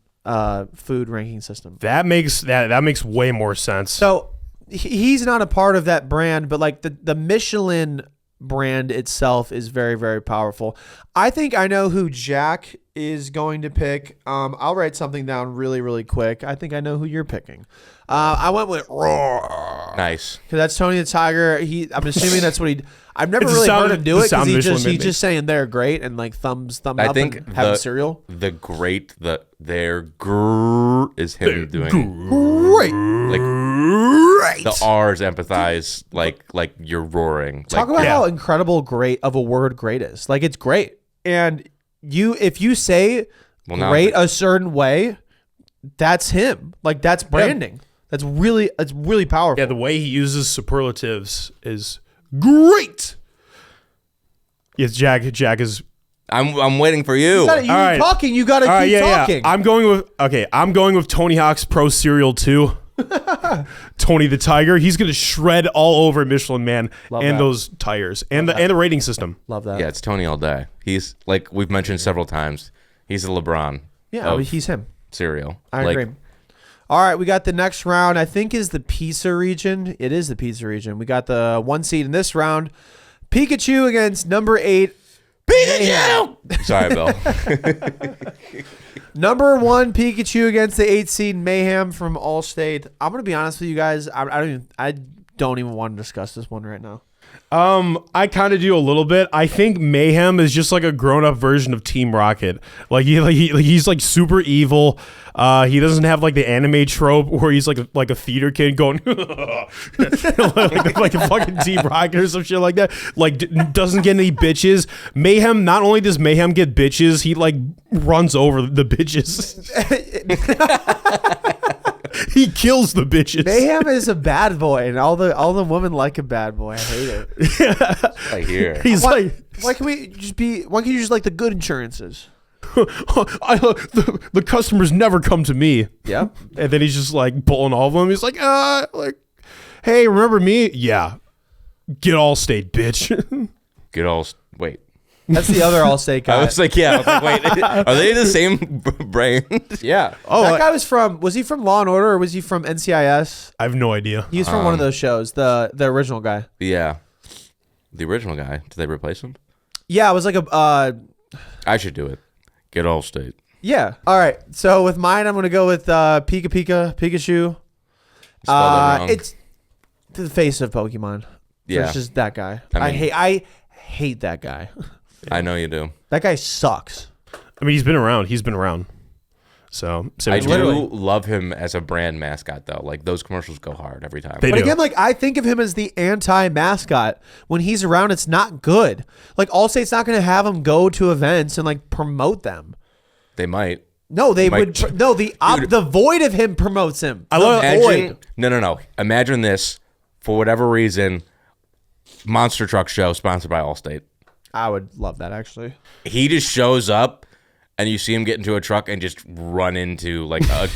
S1: food ranking system.
S2: That makes way more sense.
S1: So he's not a part of that brand, but like the Michelin brand itself is very, very powerful. I think I know who Jack is going to pick. I'll write something down really, really quick. I think I know who you're picking. I went with Roar.
S3: Nice.
S1: Because that's Tony the Tiger. I'm assuming that's what he. I've never
S2: It's
S1: really
S2: the sound-
S1: heard him do
S2: the
S1: it because
S2: sound Michelin
S1: he's
S2: made.
S1: just saying they're great and like thumbs
S3: I
S1: up
S3: think
S1: and having cereal.
S3: the great their grrr is him doing
S1: Great.
S3: like the R's empathize like you're roaring.
S1: Talk
S3: like,
S1: about how incredible great of a word great is. Like it's great. And if you say
S3: now
S1: great a certain way, that's him. Like that's branding. It's really powerful.
S2: Yeah, the way he uses superlatives is great. Yes, Jack is.
S3: I'm waiting for you.
S1: You
S2: All right.
S1: talking. You gotta
S2: All right,
S1: keep
S2: yeah,
S1: talking.
S2: yeah. I'm going with Tony Hawk's Pro Cereal 2. Tony the Tiger. He's gonna shred all over Michelin Man and
S1: that.
S2: those tires and the rating system.
S1: Love that.
S3: Yeah, it's Tony all day. He's like we've mentioned several times. He's the LeBron.
S1: Yeah,
S3: of
S1: he's him.
S3: cereal.
S1: I
S3: Like,
S1: agree. All right, we got the next round. I think is the pizza region. It is the pizza region. We got the 1 seed in this round. Pikachu against number 8.
S3: Pikachu. Sorry, Bill.
S1: Number 1 Pikachu against the 8 seed Mayhem from Allstate. I'm gonna be honest with you guys. I don't even want to discuss this one right now.
S2: I kind of do a little bit. I think Mayhem is just like a grown-up version of Team Rocket. He's like super evil. He doesn't have like the anime trope where he's like a theater kid going like a fucking Team Rocket or some shit like that. Like doesn't get any bitches. Mayhem. Not only does Mayhem get bitches, he like runs over the bitches. He kills the bitches.
S1: Mayhem is a bad boy, and all the women like a bad boy. I hate it.
S3: I hear.
S2: He's like,
S1: Why can you just like the good insurances?
S2: the customers never come to me.
S1: Yeah.
S2: And then he's just like pulling all of them. He's like, hey, remember me? Yeah. Get Allstate, bitch.
S3: Get all. Wait.
S1: That's the other Allstate guy.
S3: I was like, yeah. I was like, wait, are they the same brand?
S1: Yeah.
S2: Oh,
S1: that guy was he from Law and Order or was he from NCIS?
S2: I have no idea.
S1: He was from one of those shows, the original guy.
S3: Yeah. The original guy. Did they replace him?
S1: Yeah, it was like a
S3: I should do it. Get Allstate.
S1: yeah. All right. So with mine, I'm gonna go with Pikachu.
S3: Spelled that wrong.
S1: It's the face of Pokemon.
S3: Yeah.
S1: It's just that guy.
S3: I mean-
S1: I hate that guy.
S3: I know you do.
S1: That guy sucks.
S2: I mean, he's been around. So
S3: I
S2: same
S3: do love him as a brand mascot, though. Like, those commercials go hard every time.
S2: They
S1: But
S2: do.
S1: again, like I think of him as the anti-mascot. When he's around, it's not good. Like Allstate's not going to have him go to events and like promote them.
S3: They might.
S1: No, they
S3: Might-
S1: would. No, the void of him promotes him.
S2: I love-
S1: The
S3: Imagine,
S1: void.
S3: no. Imagine this. For whatever reason, monster truck show sponsored by Allstate.
S1: I would love that actually.
S3: He just shows up, and you see him get into a truck and just run into like a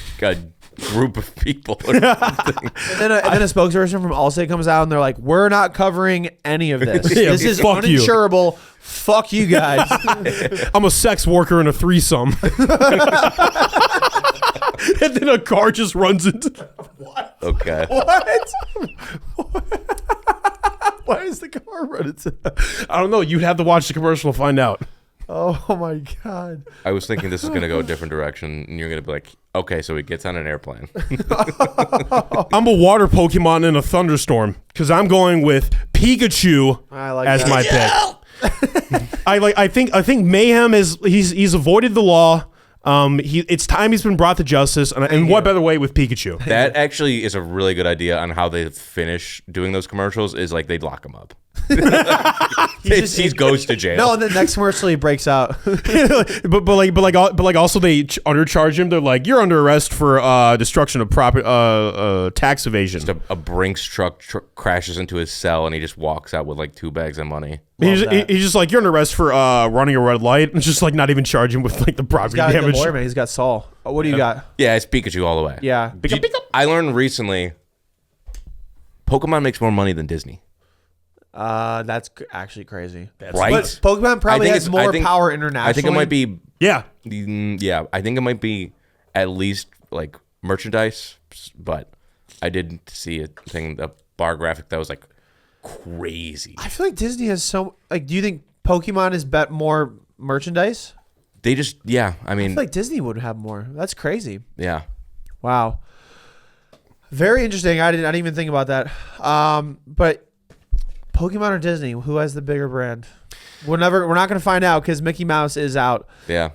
S3: group of people. Or something.
S1: And then a spokesperson from Allstate comes out and they're like, "We're not covering any of this. This is
S2: fuck you.
S1: uninsurable. Fuck you guys."
S2: I'm a sex worker in a threesome. And then a car just runs into. What?
S3: Okay.
S1: What? Why is the car running?
S2: I don't know. You'd have to watch the commercial to find out.
S1: Oh my God.
S3: I was thinking this is going to go a different direction, and you're going to be like, okay, so he gets on an airplane.
S2: I'm a water Pokemon in a thunderstorm because I'm going with Pikachu as my pick. I think Mayhem is he's avoided the law. It's time he's been brought to justice, and what better way with Pikachu?
S3: That actually is a really good idea on how they finish doing those commercials. Is like they'd lock him up. He goes to jail.
S1: No, and then next commercial he breaks out.
S2: but also they undercharge him. They're like, you're under arrest for destruction of property, tax evasion.
S3: Just a Brinks truck crashes into his cell, and he just walks out with like 2 bags of money.
S2: He's just like, you're under arrest for running a red light. It's just like not even charge him with like the property
S1: He's got
S2: damage.
S1: a lawyer, man. He's got Saul. Oh, what do you got?
S3: Yeah, it's Pikachu all the way.
S1: Yeah.
S3: I learned recently, Pokemon makes more money than Disney.
S1: That's actually crazy.
S3: Right?
S1: But Pokemon probably has more power internationally.
S3: I think it might be.
S2: Yeah.
S3: Yeah, I think it might be at least like merchandise, but I did see a bar graphic that was like crazy.
S1: I feel like Disney has so like. Do you think Pokemon is more merchandise?
S3: They just I mean,
S1: I feel like Disney would have more. That's crazy.
S3: yeah.
S1: Wow. Very interesting. I didn't even think about that. But Pokemon or Disney, who has the bigger brand? We're not going to find out because Mickey Mouse is out.
S3: Yeah.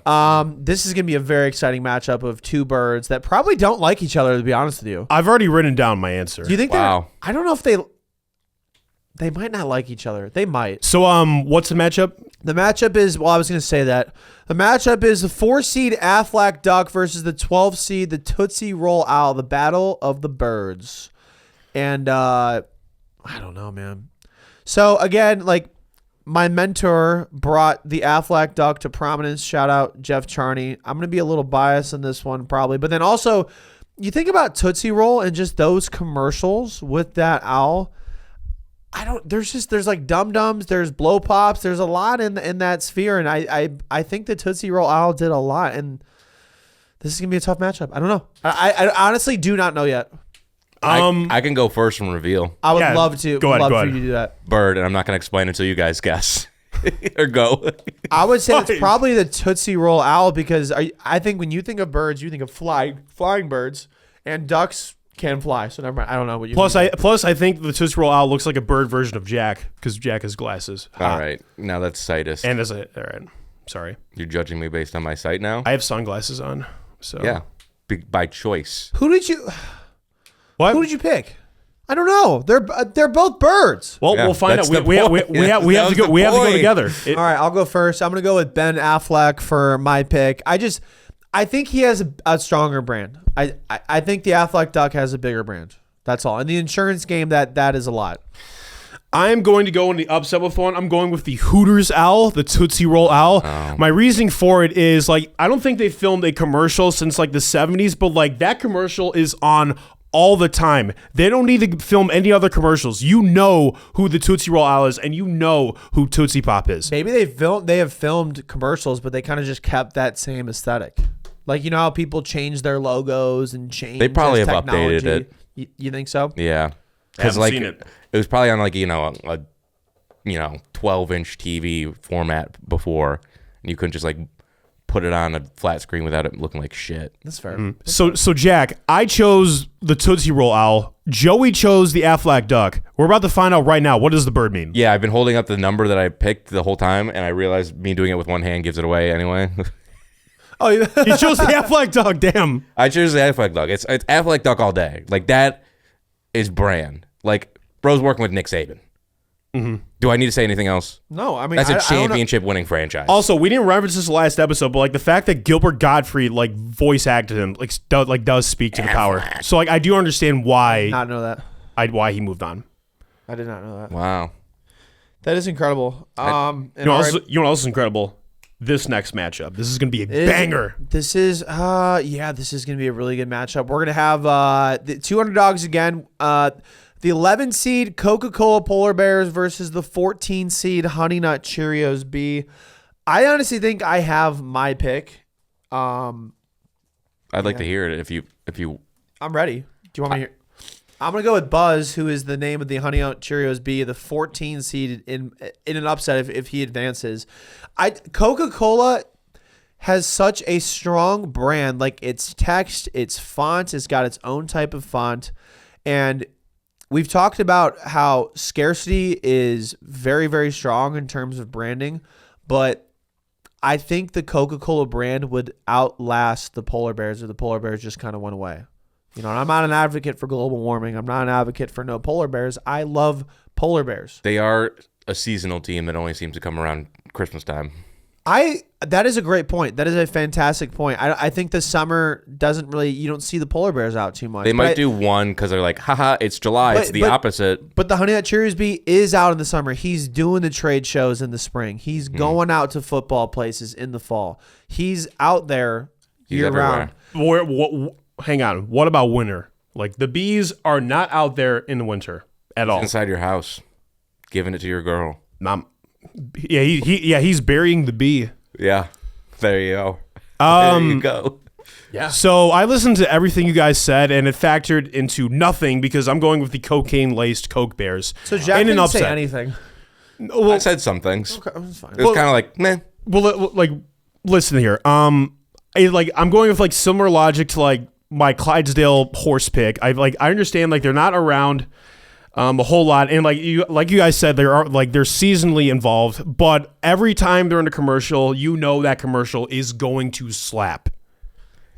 S1: This is going to be a very exciting matchup of two birds that probably don't like each other, to be honest with you.
S2: I've already written down my answer.
S1: Do you think
S3: Wow.
S1: I don't know if they might not like each other. They might.
S2: So what's the matchup?
S1: The matchup is, I was going to say that. The matchup is the 4-seed Aflac Duck versus the 12-seed, the Tootsie Roll Owl, the battle of the birds. And I don't know, man. So, again, like, my mentor brought the Aflac Duck to prominence. Shout out Jeff Charney. I'm going to be a little biased in this one, probably. But then also, you think about Tootsie Roll and just those commercials with that owl. There's like Dum Dums, there's Blow Pops, there's a lot in that sphere, and I think the Tootsie Roll Owl did a lot, and this is gonna be a tough matchup. I don't know. I honestly do not know yet.
S3: I can go first and reveal.
S1: I would love to.
S2: Go ahead.
S1: For you to do that.
S3: Bird, and I'm not gonna explain until you guys guess or go.
S1: I would say it's probably the Tootsie Roll Owl because I think when you think of birds, you think of flying birds, and ducks can fly. So never mind. I don't know what you.
S2: Plus, I think the Tootsie Roll Owl looks like a bird version of Jack because Jack has glasses.
S3: All right, now that's sightist.
S2: And all right, sorry.
S3: You're judging me based on my sight now.
S2: I have sunglasses on. So
S3: yeah, by choice.
S1: Who did you?
S2: What?
S1: Who did you pick? I don't know. They're both birds.
S2: Well, we'll find out. We have to go. We have to go together.
S1: All right, I'll go first. I'm gonna go with Ben Affleck for my pick. I think he has a stronger brand. I think the Aflac Duck has a bigger brand. That's all. In the insurance game, that is a lot.
S2: I'm going to go in the upset with one. I'm going with the Hooters Owl, the Tootsie Roll Owl.
S3: Oh.
S2: My reasoning for it is like I don't think they filmed a commercial since like the 70s, but like that commercial is on all the time. They don't need to film any other commercials. You know who the Tootsie Roll Owl is, and you know who Tootsie Pop is.
S1: Maybe they have filmed commercials, but they kind of just kept that same aesthetic. Like, you know how people change their logos and change.
S3: They probably have
S1: technology?
S3: updated it.
S1: You think so?
S3: Yeah, because like it was probably on like a 12-inch TV format before, and you couldn't just like put it on a flat screen without it looking like shit.
S1: That's fair.
S2: Mm-hmm. So Jack, I chose the Tootsie Roll Owl. Joey chose the Aflac Duck. We're about to find out right now. What does the bird mean?
S3: Yeah, I've been holding up the number that I picked the whole time, and I realized me doing it with one hand gives it away anyway.
S1: Oh,
S2: You chose the Aflac Duck. Damn.
S3: I chose the Aflac Duck. It's Aflac Duck all day. Like that is brand. Like bro's working with Nick Saban. Mm-hmm. Do I need to say anything else?
S1: no. I mean,
S3: That's a
S1: I
S3: championship winning franchise.
S2: Also, we didn't reference this last episode, but like the fact that Gilbert Gottfried like voice acted him does speak to the power. So like I do understand why
S1: not know that.
S2: why he moved on.
S1: I did not know that.
S3: Wow.
S1: That is incredible.
S2: You know what else is incredible? this next matchup. This is going to be a banger.
S1: This is this is going to be a really good matchup. We're going to have the two underdogs again. The 11 seed Coca-Cola Polar Bears versus the 14 seed Honey Nut Cheerios B. I honestly think I have my pick.
S3: I'd like to hear it if you.
S1: I'm ready. Do you want me to hear? I'm gonna go with Buzz, who is the name of the Honey Nut Cheerios B, the 14 seed in an upset if he advances. Coca-Cola has such a strong brand, like its text, its font, it's got its own type of font, and we've talked about how scarcity is very, very strong in terms of branding, but I think the Coca-Cola brand would outlast the Polar Bears, or the Polar Bears just kind of went away. You know, and I'm not an advocate for global warming. I'm not an advocate for no polar bears. I love polar bears.
S3: They are a seasonal team that only seems to come around Christmas time.
S1: That is a great point. That is a fantastic point. I think the summer doesn't really, you don't see the polar bears out too much.
S3: They might do one because they're like, haha, it's July. It's the opposite.
S1: But the Honey Nut Cheerios Bee is out in the summer. He's doing the trade shows in the spring. He's going out to football places in the fall. He's out there year round.
S2: Hang on. What about winter? Like, the bees are not out there in the winter at all.
S3: Inside your house, giving it to your girl.
S2: He's burying the bee.
S3: Yeah, there you go. There you go.
S2: Yeah. So I listened to everything you guys said, and it factored into nothing because I'm going with the cocaine-laced Coke Bears.
S1: So Jack didn't say anything.
S3: Well, I said some things.
S1: Okay, that's fine.
S3: It was kind of like, meh.
S2: Well, like, listen here. I'm going with like similar logic to like my Clydesdale horse pick. I understand like they're not around a whole lot, and like you guys said, they're seasonally involved, but every time they're in a commercial, you know that commercial is going to slap.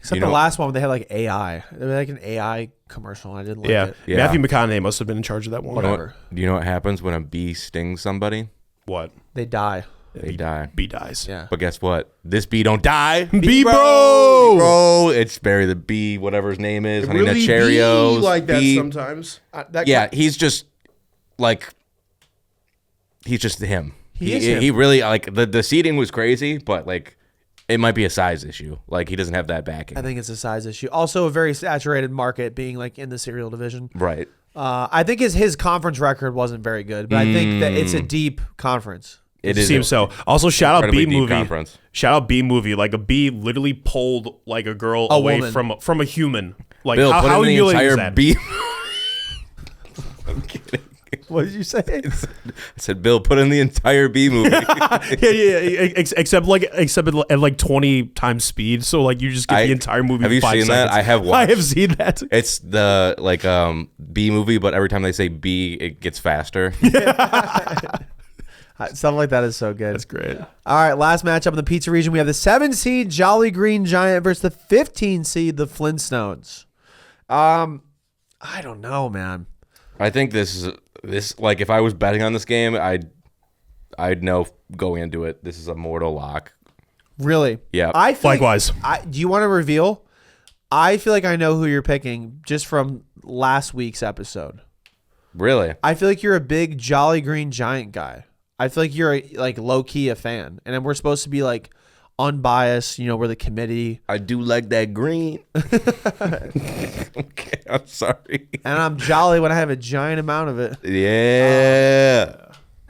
S1: Except the last one where they had like AI. They had like an AI commercial, and I didn't like it.
S2: Yeah, Matthew McConaughey must have been in charge of that one.
S1: Whatever.
S3: Do you know what happens when a bee stings somebody?
S2: What?
S1: They die.
S3: They die.
S2: Bee dies.
S1: Yeah.
S3: But guess what? This bee don't die.
S2: Bee bro!
S3: Bro, it's Barry the Bee, whatever his name is. Honey Nut Cheerios.
S2: Like that sometimes.
S3: He's just like, he's just him.
S1: He is him.
S3: He really, like, the seating was crazy, but like, it might be a size issue. Like, he doesn't have that backing.
S1: I think it's a size issue. Also, a very saturated market, being like in the cereal division.
S3: Right.
S1: I think his conference record wasn't very good, but I think that it's a deep conference.
S2: It seems so. Also, shout out B movie.
S3: Conference.
S2: Shout out B movie. Like, a bee literally pulled like a girl away
S1: woman.
S2: from a human. Like,
S3: Bill,
S2: how
S3: put in the entire bee.
S1: I'm kidding. What did you say?
S3: I said, Bill, put in the entire B movie.
S2: Except at like 20 times speed. So like you just get the entire movie.
S3: Have
S2: in
S3: you
S2: 5
S3: seen
S2: seconds.
S3: that? I have watched.
S2: I have seen that.
S3: It's the like B movie, but every time they say B, it gets faster.
S1: Something like that is so good.
S2: That's great.
S1: All right, last matchup in the pizza region. We have the 7 seed Jolly Green Giant versus the 15 seed the Flintstones. I don't know, man.
S3: I think this like if I was betting on this game, I'd know going into it. This is a mortal lock.
S1: Really?
S3: Yeah.
S2: Likewise.
S1: Do you want to reveal? I feel like I know who you're picking just from last week's episode.
S3: Really?
S1: I feel like you're a big Jolly Green Giant guy. I feel like you're like low key a fan, and we're supposed to be like unbiased. You know, we're the committee.
S3: I do like that green. Okay, I'm sorry.
S1: And I'm jolly when I have a giant amount of it.
S3: Yeah.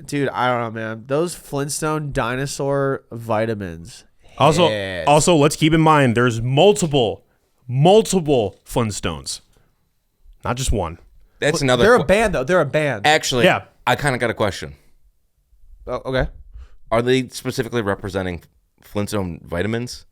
S1: Dude, I don't know, man. Those Flintstone dinosaur vitamins.
S2: Also, let's keep in mind there's multiple Flintstones, not just one.
S3: That's another.
S1: They're a band, though. They're a band.
S3: Actually,
S2: yeah.
S3: I kind of got a question.
S1: Oh, okay.
S3: Are they specifically representing Flintstone vitamins?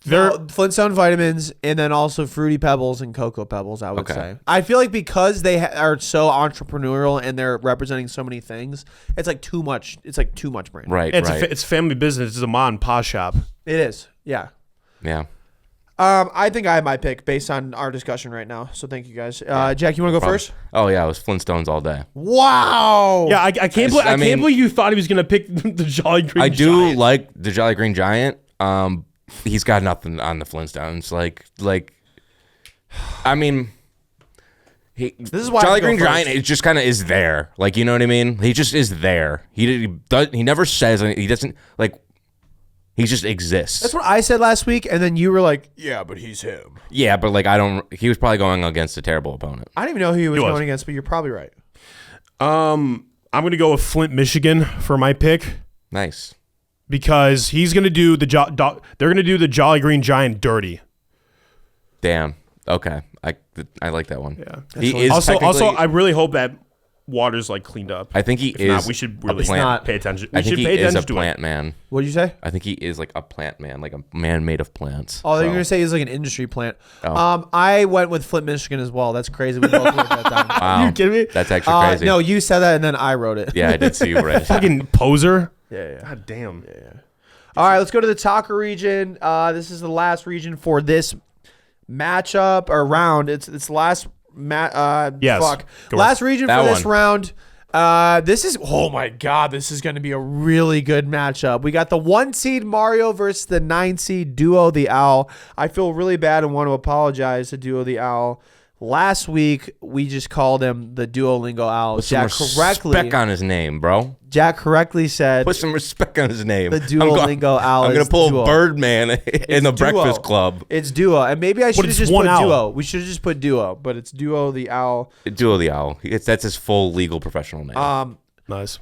S1: They're Flintstone vitamins, and then also Fruity Pebbles and Cocoa Pebbles, I would say. I feel like because they are so entrepreneurial and they're representing so many things, it's like too much. It's like too much brand.
S3: Right.
S2: It's family business. It's a mom and pa shop.
S1: It is. Yeah.
S3: Yeah.
S1: I think I have my pick based on our discussion right now. So thank you guys. Jack, you want to go first?
S3: Oh yeah, it was Flintstones all day.
S1: Wow.
S2: Yeah, I can't believe you thought he was gonna pick the Jolly Green Giant.
S3: I do like the Jolly Green Giant. He's got nothing on the Flintstones. Like, I mean, this
S1: is why
S3: Jolly Green Giant. It just kind of is there. Like, you know what I mean? He just is there. He never says anything. He doesn't like. He just exists.
S1: That's what I said last week, and then you were like, "Yeah, but he's him."
S3: Yeah, but like I don't. He was probably going against a terrible opponent.
S1: I didn't even know who he was going against, but you're probably right.
S2: I'm going to go with Flint, Michigan for my pick
S3: Nice.
S2: because he's going to do the they're going to do the Jolly Green Giant dirty.
S3: Damn. Okay. I like that one.
S2: Yeah.
S3: He is
S2: Also, I really hope that water's like cleaned up.
S3: I think he
S2: If
S3: is.
S2: not, we should really
S3: plant.
S2: pay attention.
S3: I
S2: We
S3: think
S2: should
S3: he
S2: pay
S3: is a
S2: attention to
S3: plant
S2: it.
S3: man.
S1: What did you say?
S3: I think he is like a plant man, like a man made of plants.
S1: Oh,
S3: So-
S1: you're gonna say he's like an industry plant.
S3: Oh.
S1: I went with Flint, Michigan as well. That's crazy. We both wrote that down.
S3: Wow.
S2: You kidding me?
S3: That's actually crazy.
S1: No, you said that, and then I wrote it.
S3: Yeah, I did see you right.
S2: Fucking poser.
S1: Yeah.
S2: God damn.
S1: All right, let's go to the Taco region. This is the last region for this matchup or round. It's the last
S2: Yes.
S1: fuck.
S2: Go
S1: Last region
S3: That
S1: for this
S3: one.
S1: round. This is oh my god, this is going to be a really good matchup. We got the 1 seed Mario versus the 9 seed Duo the Owl. I feel really bad and want to apologize to Duo the Owl. Last week we just called him the Duolingo Owl.
S3: Put some respect on his name, bro.
S1: Jack correctly said
S3: Put some respect on his name.
S1: the Duolingo Owl.
S3: I'm
S1: is
S3: gonna pull
S1: Duo.
S3: Birdman in the
S1: Duo.
S3: Breakfast Club.
S1: It's Duo, and maybe I should have
S2: it's
S1: just
S2: one
S1: put
S2: owl.
S1: Duo. We should have just put Duo, but it's Duo the Owl.
S3: Duo the Owl. That's his full legal professional name.
S2: Nice.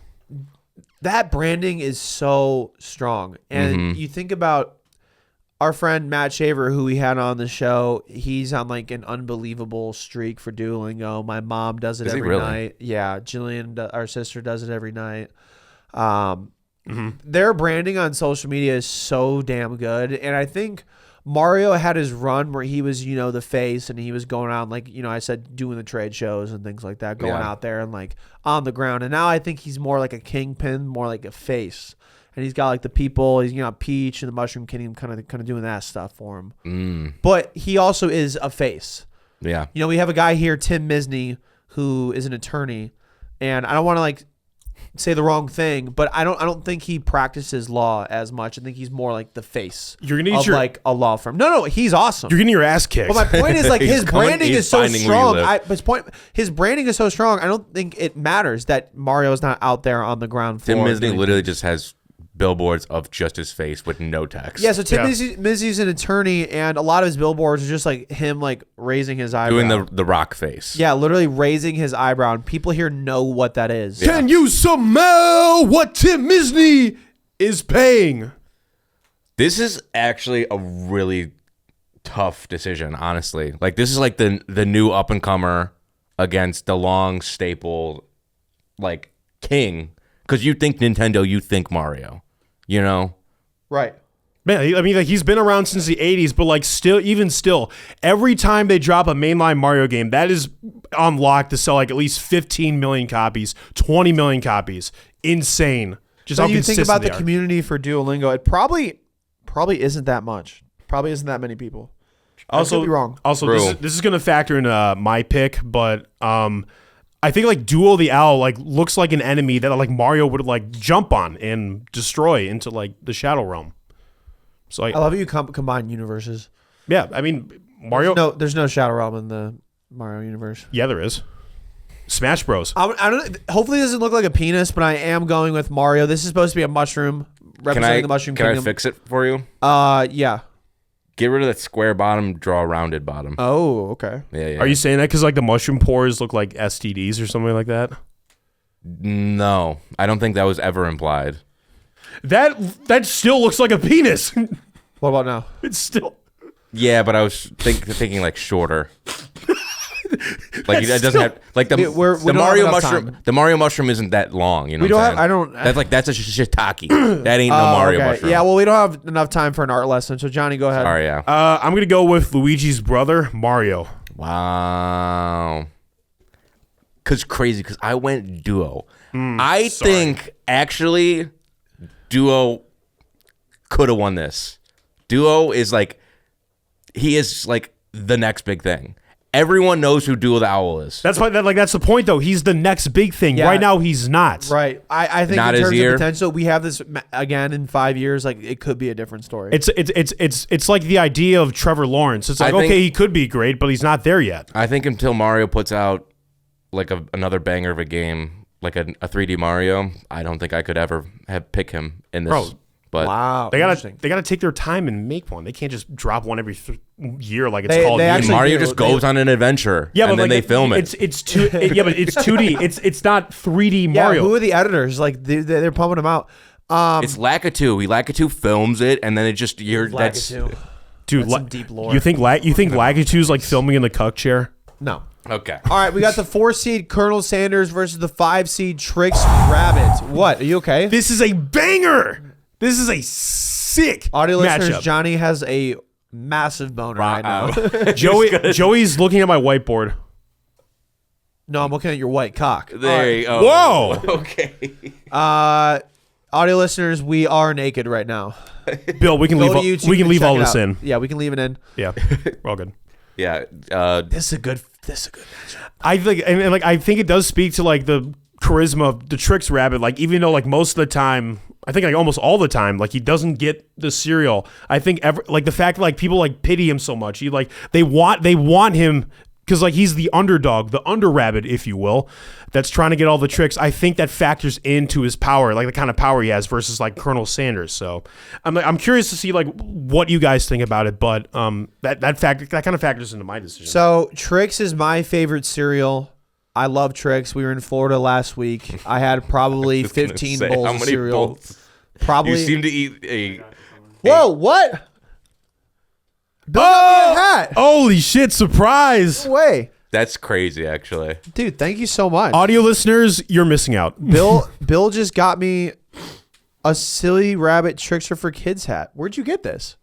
S1: That branding is so strong, and you think about our friend Matt Shaver, who we had on the show. He's on like an unbelievable streak for Duolingo. My mom does it
S3: Is he
S1: every
S3: really?
S1: night. Yeah, Jillian, our sister, does it every night. Their branding on social media is so damn good, and I think Mario had his run where he was, the face, and he was going out like, I said, doing the trade shows and things like that, going out there and like on the ground. And now I think he's more like a kingpin, more like a face. And he's got like the people, he's Peach and the Mushroom Kingdom kind of doing that stuff for him. But he also is a face.
S3: Yeah.
S1: We have a guy here, Tim Misney, who is an attorney, and I don't want to like say the wrong thing, but I don't think he practices law as much. I think he's more like the face.
S2: You're gonna need
S1: like a law firm. No, he's awesome.
S2: You're getting your ass kicked.
S1: But my point is like his branding
S3: he's
S1: is so
S3: finding where you
S1: strong.
S3: live.
S1: His branding is so strong. I don't think it matters that Mario is not out there on the ground floor.
S3: Tim Misney
S1: doing
S3: literally
S1: things.
S3: just has billboards of just his face with no text.
S1: Yeah, so Tim Misney's an attorney, and a lot of his billboards are just like him like raising his eyebrow.
S3: Doing the rock face.
S1: Yeah, literally raising his eyebrow, and people here know what that is.
S3: Yeah.
S2: Can you smell what Tim Misney is paying?
S3: This is actually a really tough decision, honestly. Like this is like the new up and comer against the long staple like king. Because you think Nintendo, you think Mario.
S1: Right.
S2: Man, I mean, like he's been around since the '80s, but like even still, every time they drop a mainline Mario game, that is on lock to sell like at least 15 million copies, 20 million copies. Insane. Just
S1: So
S2: how
S1: you think
S2: consistent
S1: about the
S2: they are.
S1: community for Duolingo, it probably isn't that much. Probably isn't that many people. I could be wrong.
S2: Also,
S3: True.
S2: this is going to factor in my pick, but I think like Duo the Owl like looks like an enemy that like Mario would like jump on and destroy into like the Shadow Realm. So like,
S1: I love how you combine universes.
S2: yeah, I mean Mario.
S1: No, there's no Shadow Realm in the Mario universe.
S2: Yeah, there is. Smash Bros.
S1: I don't. Hopefully, it doesn't look like a penis, but I am going with Mario. This is supposed to be a mushroom representing the Mushroom
S3: Can
S1: Kingdom.
S3: I fix it for you?
S1: Yeah.
S3: Get rid of that square bottom, draw a rounded bottom.
S1: Oh, okay.
S3: Yeah.
S2: Are you saying that because like the mushroom pores look like STDs or something like that?
S3: No, I don't think that was ever implied.
S2: That still looks like a penis.
S1: What about now?
S2: It's still.
S3: Yeah, but I was thinking like shorter. Like it doesn't
S2: still-
S3: have like the
S1: We
S3: the
S1: don't
S3: Mario
S1: have enough
S3: mushroom.
S1: time.
S3: The Mario mushroom isn't that long. You know
S1: We
S3: what
S1: don't
S3: I'm
S1: have.
S3: saying?
S1: I don't.
S3: That's a shiitake. That ain't no Mario
S1: okay.
S3: mushroom.
S1: Yeah, well, we don't have enough time for an art lesson. So Johnny, go ahead.
S3: Sorry, yeah.
S2: I'm gonna go with Luigi's brother Mario.
S3: Wow. Cause crazy. Cause I went Duo.
S2: sorry.
S3: think actually Duo could have won this. Duo is like he is like the next big thing. Everyone knows who Duo the Owl is.
S2: That's why that's the point though. He's the next big thing.
S1: Yeah.
S2: Right now he's not.
S1: Right. I think
S3: Not
S1: in
S3: his
S1: terms
S3: year.
S1: of potential, we have this again in 5 years. Like it could be a different story.
S2: It's like the idea of Trevor Lawrence. It's like
S3: I think-
S2: okay, he could be great, but he's not there yet.
S3: I think until Mario puts out like another banger of a game, like a 3D Mario, I don't think I could ever pick him in this
S2: Bro,
S3: But
S1: Wow.
S2: They
S1: interesting.
S2: gotta take their time and make one. They can't just drop one every year like it's
S1: They
S2: called.
S1: actually
S3: Mario
S1: do.
S3: just goes on an adventure,
S2: Yeah, but
S3: and then
S2: like,
S3: they film it.
S2: It's two. Yeah, but it's 2D. It's not 3D
S1: Yeah,
S2: Mario.
S1: who are the editors? Like they're pumping them out.
S3: It's Lakitu. Lakitu films it, and then it just that's
S1: Lakitu.
S2: Dude,
S1: That's some deep lore.
S2: You think Lagitude's like filming in the cuck chair?
S1: No.
S3: okay.
S1: All right, we got the 4 seed Colonel Sanders versus the 5 seed Trix Rabbit. What? Are you okay?
S2: This is a banger. This is a sick
S1: Audio listeners,
S2: matchup.
S1: Johnny has a massive boner right now.
S2: Joey's looking at my whiteboard.
S1: No, I'm looking at your white cock.
S3: There you go.
S2: Whoa.
S3: Okay.
S1: Audio listeners, we are naked right now.
S2: Bill, we can
S1: Go to
S2: leave.
S1: YouTube
S2: We can
S1: and
S2: leave
S1: check
S2: all
S1: it
S2: this
S1: out.
S2: in.
S1: Yeah, we can leave it in.
S2: Yeah, we're all good.
S3: Yeah.
S1: This is a good matchup.
S2: I think, and like, I think it does speak to like the charisma of the Trix Rabbit. Like, even though like most of the time, I think like almost all the time, like he doesn't get the cereal. I think like the fact that like people like pity him so much. He like they want him because like he's the underdog, the under rabbit, if you will, that's trying to get all the tricks. I think that factors into his power, like the kind of power he has versus like Colonel Sanders. So I'm curious to see like what you guys think about it, but that kind of factors into my decision.
S1: So Trix is my favorite cereal. I love Trix. We were in Florida last week. I had probably 15
S3: say,
S1: bowls
S3: how
S1: of
S3: many
S1: cereal.
S3: bowls?
S1: Probably.
S3: You seem to eat a.
S1: Whoa! What? Bill got me a hat.
S2: Holy shit! Surprise!
S1: No way,
S3: That's crazy, actually.
S1: dude. Thank you so much.
S2: Audio listeners, you're missing out.
S1: Bill just got me a silly rabbit Trickster for Kids hat. Where'd you get this?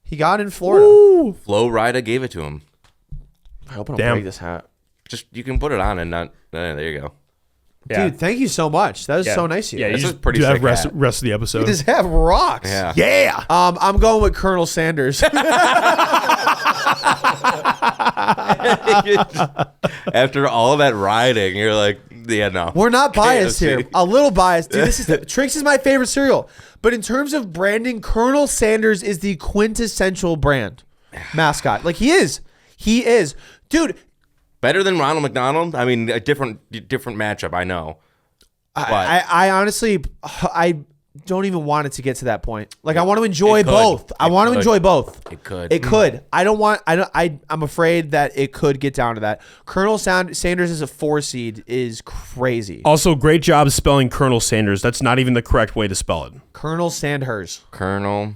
S1: He got it in Florida.
S3: Flo Rida gave it to him.
S1: I hope I don't
S2: Damn.
S1: break this hat.
S3: Just you can put it on and not. There you go.
S2: Yeah.
S1: Dude, thank you so much. That was
S2: Yeah.
S1: so nice of you.
S2: Yeah,
S3: This
S2: you
S3: is
S2: just
S3: pretty
S2: do have
S3: sick
S2: rest
S3: hat.
S2: of the episode.
S1: This hat rocks.
S3: Yeah.
S2: Yeah.
S1: I'm going with Colonel Sanders.
S3: After all that riding, you're like, yeah, no.
S1: We're not biased
S3: KFC.
S1: here. A little biased. Dude, Trix is my favorite cereal. But in terms of branding, Colonel Sanders is the quintessential brand mascot. Like he is. He is. Dude,
S3: Better than Ronald McDonald. I mean, a different matchup. I know.
S1: I honestly I don't even want it to get to that point. Like I want to enjoy
S3: It could.
S1: both. I
S3: It
S1: want to
S3: could.
S1: enjoy both.
S3: It could.
S1: It could. I'm afraid that it could get down to that. Colonel Sanders as a 4 seed is crazy.
S2: Also, great job spelling Colonel Sanders. That's not even the correct way to spell it.
S1: Colonel Sandhurst.
S3: Colonel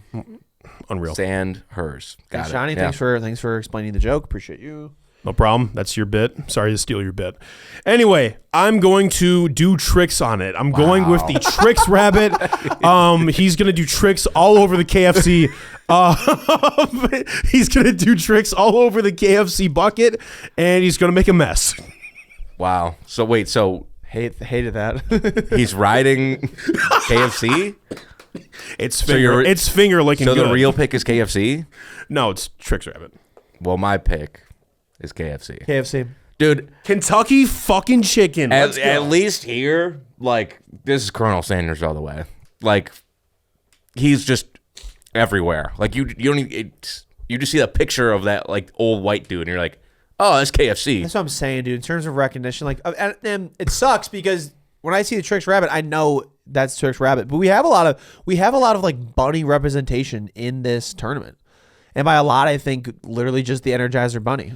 S2: Unreal.
S3: Sandhurst. Got
S1: Thanks,
S3: it.
S1: Johnny.
S3: Yeah.
S1: Thanks for explaining the joke. Appreciate you.
S2: No problem. That's your bit. Sorry to steal your bit. Anyway, I'm going to do tricks on it. I'm going with the Trix Rabbit. He's going to do tricks all over the KFC. He's going to do tricks all over the KFC bucket, and he's going to make a mess.
S3: Wow. So wait. So
S1: Hated that.
S3: he's riding KFC.
S2: It's
S3: So
S2: finger licking
S3: So
S2: good.
S3: the real pick is KFC.
S2: No, it's Trix Rabbit.
S3: Well, my pick is KFC.
S1: KFC.
S3: Dude,
S2: Kentucky fucking chicken. Let's go.
S3: at least here, like, this is Colonel Sanders all the way. Like, he's just everywhere. Like, you don't even, you just see a picture of that, like, old white dude, and you're like, oh, that's KFC.
S1: That's what I'm saying, dude. In terms of recognition, like, and it sucks because when I see the Trix Rabbit, I know that's Trix Rabbit. But we have a lot of like bunny representation in this tournament, and by a lot, I think literally just the Energizer bunny.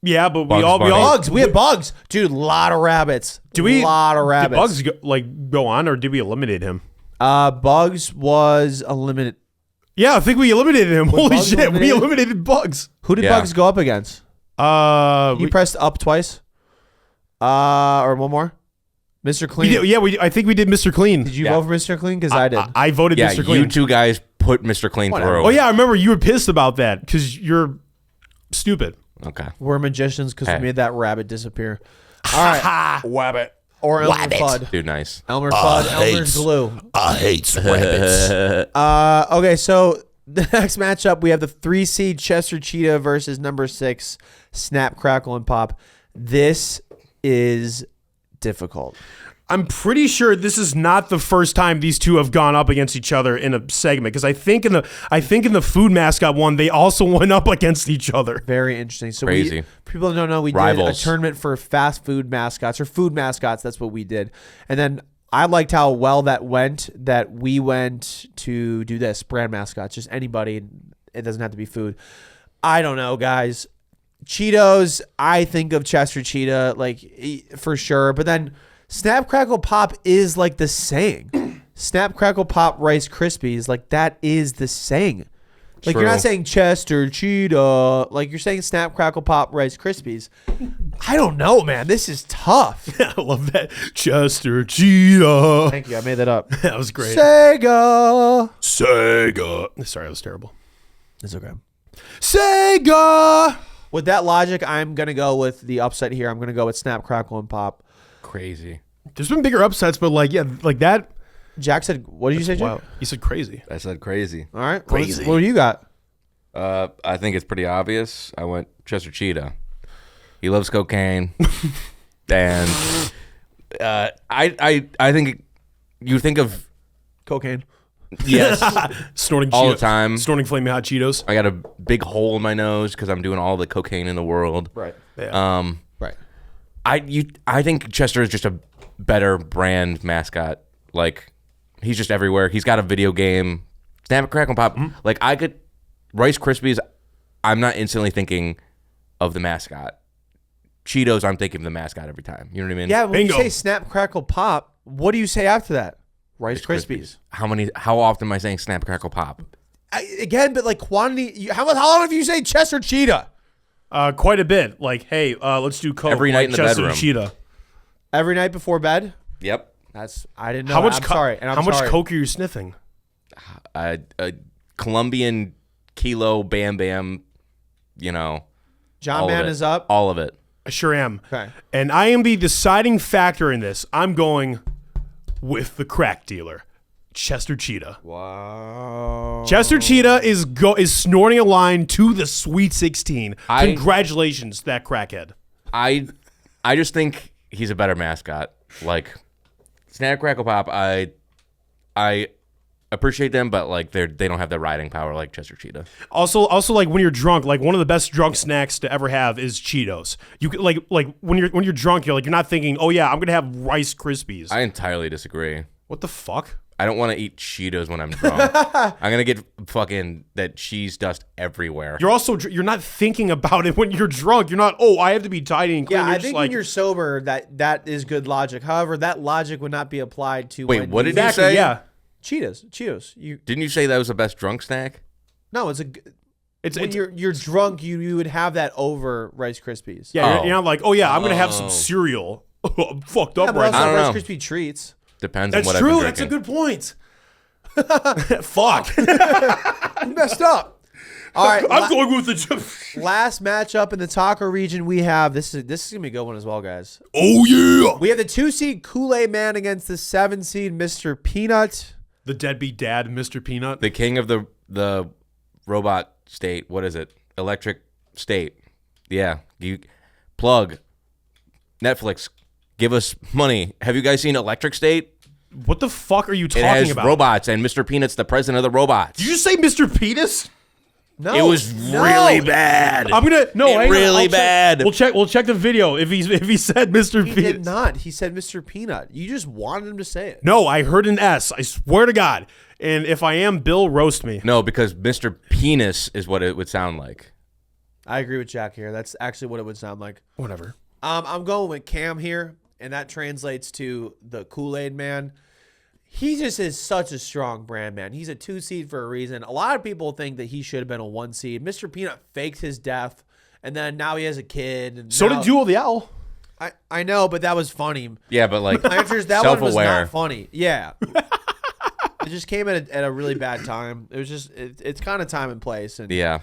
S2: Yeah, but
S3: Bugs Bunny.
S1: Bugs. We have bugs, dude. Lot of rabbits. Lot of rabbits.
S2: Did Bugs go on, or did we eliminate him?
S1: Bugs was eliminated.
S2: Yeah, I think we eliminated him. Holy
S1: Bugs
S2: shit, we
S1: eliminated?
S2: eliminated Bugs.
S1: Who did
S3: Yeah.
S1: Bugs go up against? You pressed up twice. Or one more. Mr. Clean.
S2: I think we did Mr. Clean.
S1: Did you
S3: Yeah.
S1: vote for Mr. Clean? Because I did.
S2: I voted
S3: Yeah,
S2: Mr. Clean.
S3: you two guys put Mr. Clean
S1: Whatever.
S3: through.
S2: Oh yeah, I remember you were pissed about that because you're stupid.
S3: Okay.
S1: We're magicians because
S3: Hey.
S1: we made that rabbit disappear. All right.
S2: Wabbit.
S1: Or Elmer Fudd.
S3: Dude, nice.
S1: Elmer Fudd. Elmer's glue.
S4: I hate rabbits.
S1: Okay, so the next matchup, we have the 3 seed Chester Cheetah versus number 6 Snap, Crackle, and Pop. This is difficult.
S2: I'm pretty sure this is not the first time these two have gone up against each other in a segment because I think in the food mascot one they also went up against each other.
S1: Very interesting. So
S3: Crazy.
S1: people don't know we did
S3: Rivals.
S1: a tournament for fast food mascots or food mascots. That's what we did. And then I liked how well that went, that we went to do this, brand mascots, just anybody. It doesn't have to be food. I don't know, guys. Cheetos, I think of Chester Cheetah, like, for sure. But then Snap, Crackle, Pop is like the saying. Snap, Crackle, Pop, Rice Krispies, like, that is the saying. Like, you're not saying Chester Cheetah. Like, you're saying Snap, Crackle, Pop, Rice Krispies. I don't know, man. This is tough.
S2: I love that. Chester Cheetah.
S1: Thank you. I made that up.
S2: That was great.
S1: Sega.
S2: Sorry, that was terrible.
S1: It's okay.
S2: Sega.
S1: With that logic, I'm going to go with the upset here. I'm going to go with Snap, Crackle, and Pop.
S3: Crazy.
S2: There's been bigger upsets, but like, yeah, like that.
S1: Jack said, what did you say, Jack?
S2: Wow. You said crazy.
S3: I said crazy.
S1: All right.
S2: Crazy.
S1: What do you got?
S3: I think it's pretty obvious. I went Chester Cheetah. He loves cocaine, and I think you think of
S1: Cocaine.
S3: yes
S2: Snorting
S3: all the
S2: Cheetos.
S3: time.
S2: Snorting Flaming Hot Cheetos.
S3: I got a big hole in my nose because I'm doing all the cocaine in the world.
S1: Right.
S2: Yeah.
S1: Right.
S3: I think Chester is just a better brand mascot. Like, he's just everywhere. He's got a video game. Snap, Crackle, Pop.
S2: Mm-hmm.
S3: Like, Rice Krispies, I'm not instantly thinking of the mascot. Cheetos, I'm thinking of the mascot every time. You know what I mean?
S1: Yeah, when
S2: Bingo.
S1: you say Snap, Crackle, Pop, what do you say after that? Rice Krispies.
S3: How often am I saying Snap, Crackle, Pop?
S1: Again, but like quantity. How long have you say Chester Cheetah?
S2: Quite a bit. Like, hey, let's do coke.
S3: Every night
S2: like
S3: in the
S2: Chester
S3: bedroom.
S2: Cheetah.
S1: Every night before bed?
S3: Yep.
S1: I didn't know.
S2: How much?
S1: I'm sorry. And I'm
S2: how much
S1: sorry.
S2: coke are you sniffing?
S3: A Colombian kilo Bam Bam,
S1: John
S3: all
S1: Man
S3: of it.
S1: is up.
S3: All of it.
S2: I sure am.
S1: Okay.
S2: And I am the deciding factor in this. I'm going with the crack dealer, Chester Cheetah.
S1: Wow.
S2: Chester Cheetah is snorting a line to the Sweet 16.
S3: I-
S2: Congratulations, that crackhead.
S3: I just think he's a better mascot. Like, Snap, Crackle, Pop, I appreciate them, but like they don't have the riding power like Chester Cheetah.
S2: Also, like when you're drunk, like one of the best drunk snacks to ever have is Cheetos. You could, like when you're drunk, you're not thinking, oh yeah, I'm gonna have Rice Krispies.
S3: I entirely disagree.
S2: What the fuck?
S3: I don't want to eat Cheetos when I'm drunk. I'm gonna get fucking that cheese dust everywhere.
S2: You're not thinking about it when you're drunk. You're not. Oh, I have to be tidy and clean.
S1: Yeah,
S2: You're
S1: I
S2: just
S1: think
S2: like,
S1: when you're sober, that is good logic. However, that logic would not be applied to.
S3: Wait,
S1: when
S3: what did you
S2: exactly,
S3: say?
S2: yeah.
S1: Cheetos.
S3: Didn't you say that was the best drunk snack?
S1: No, when you're drunk, you would have that over Rice Krispies.
S2: Yeah,
S3: Oh.
S2: you're not like, oh yeah, I'm gonna have some cereal. I'm fucked up
S1: Yeah, but
S2: right
S1: also
S2: now.
S3: don't
S1: Rice
S3: know.
S1: Krispie treats.
S3: Depends on
S2: That's
S3: what
S2: true.
S3: I've been
S2: That's a
S3: drinking.
S2: good point. Fuck.
S1: You messed up. All right,
S2: I'm going with the.
S1: last matchup in the taco region we have. This is gonna be a good one as well, guys.
S2: Oh yeah.
S1: We have the 2-seed Kool-Aid Man against the 7-seed Mr. Peanut.
S2: The deadbeat dad, Mr. Peanut.
S3: The king of the robot state. What is it? Electric state. Yeah. You plug Netflix. Give us money. Have you guys seen Electric State?
S2: What the fuck are you
S3: It
S2: talking
S3: has
S2: about?
S3: robots, and Mr. Peanut's the president of the robots.
S2: Did you say Mr. Penis?
S1: No,
S3: It was really bad.
S2: I'm gonna no.
S3: It
S2: hang on,
S3: really
S2: I'll check-
S3: bad.
S2: We'll check the video if he said Mr.
S1: He
S2: Penis.
S1: did not. He said Mr. Peanut. You just wanted him to say it.
S2: No, I heard an S. I swear to God. And if I am, Bill, roast me.
S3: No, because Mr. Penis is what it would sound like.
S1: I agree with Jack here. That's actually what it would sound like.
S2: Whatever.
S1: I'm going with Cam here, and that translates to the Kool-Aid Man. He just is such a strong brand, man. He's a 2-seed for a reason. A lot of people think that he should have been a 1-seed. Mr. Peanut faked his death, and then now he has a kid. And
S2: So
S1: now-
S2: did Jewel the Owl.
S1: I know, but that was funny.
S3: Yeah, but like
S1: That one was
S3: self-aware.
S1: not funny. Yeah. It just came at a really bad time. It was just it's kind of time and place, and
S3: Yeah.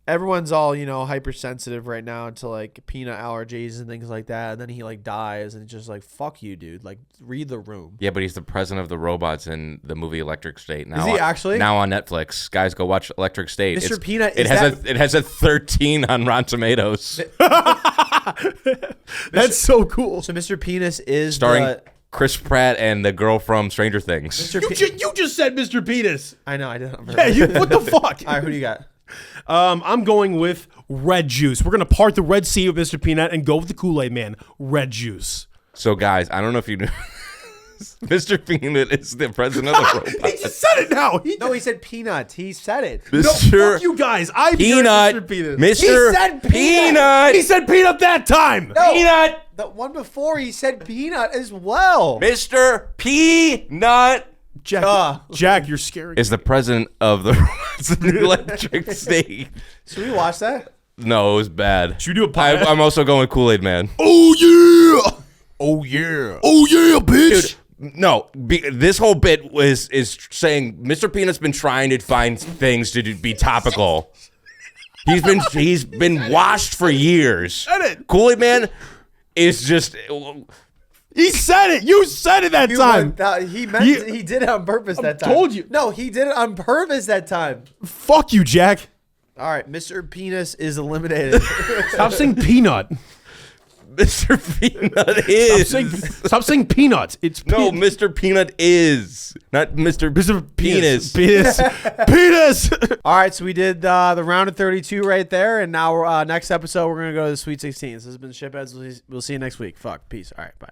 S1: everyone's all hypersensitive right now to like peanut allergies and things like that. And then he like dies, and it's just like fuck you, dude. Like read the room.
S3: Yeah, but he's the president of the robots in the movie Electric State. Now,
S1: Is he actually?
S3: Now on Netflix. Guys, go watch Electric State.
S1: Mr. Peanut,
S3: It
S1: is
S3: has a 13 on Rotten Tomatoes,
S2: That's so cool.
S1: So Mr. Penis is
S3: starring Chris Pratt and the girl from Stranger Things.
S1: Mr.
S2: You just said Mr. Penis.
S1: I know I didn't.
S2: Yeah, what the fuck?
S1: All right, who do you got?
S2: I'm going with red juice. We're gonna part the Red Sea with Mr. Peanut and go with the Kool-Aid Man. Red juice.
S3: So, guys, I don't know if you knew. Mr. Peanut is the president of the robots.
S2: He just said it now.
S1: No, he said peanut. He said it.
S3: Mr.
S2: Fuck you guys. I'm
S3: Peanut.
S2: Mr. Peanut.
S3: Mr.
S1: He said
S3: Peanut.
S2: He said peanut that time.
S1: No,
S3: Peanut.
S1: the one before he said peanut as well.
S3: Mr. Peanut
S2: Jack, you're scary.
S3: is the president of the robots in the Electric State.
S1: Should we watch that?
S3: No, it was bad.
S2: Should we do a podcast?
S3: I'm also going with Kool-Aid Man.
S4: Oh yeah. Oh yeah. Oh yeah, bitch.
S3: Dude, no, this whole bit is saying Mr. Peanut's been trying to find things to be topical. He's been washed for years.
S2: Said it.
S3: Kool-Aid Man is just.
S2: He said it. You said it that time.
S1: He did it on purpose that time.
S2: told you.
S1: No, he did it on purpose that time.
S2: Fuck you, Jack.
S1: All right, Mr. Penis is eliminated.
S2: Stop saying peanut.
S3: Mr. Peanut is.
S2: Stop saying peanuts. It's
S3: No, Mr. Peanut is. Not Mr. Penis.
S2: Penis.
S1: All right, so we did the round of 32 right there, and now next episode we're gonna go to the Sweet 16. This has been Shipheads. We'll see you next week. Fuck. Peace. All right. Bye.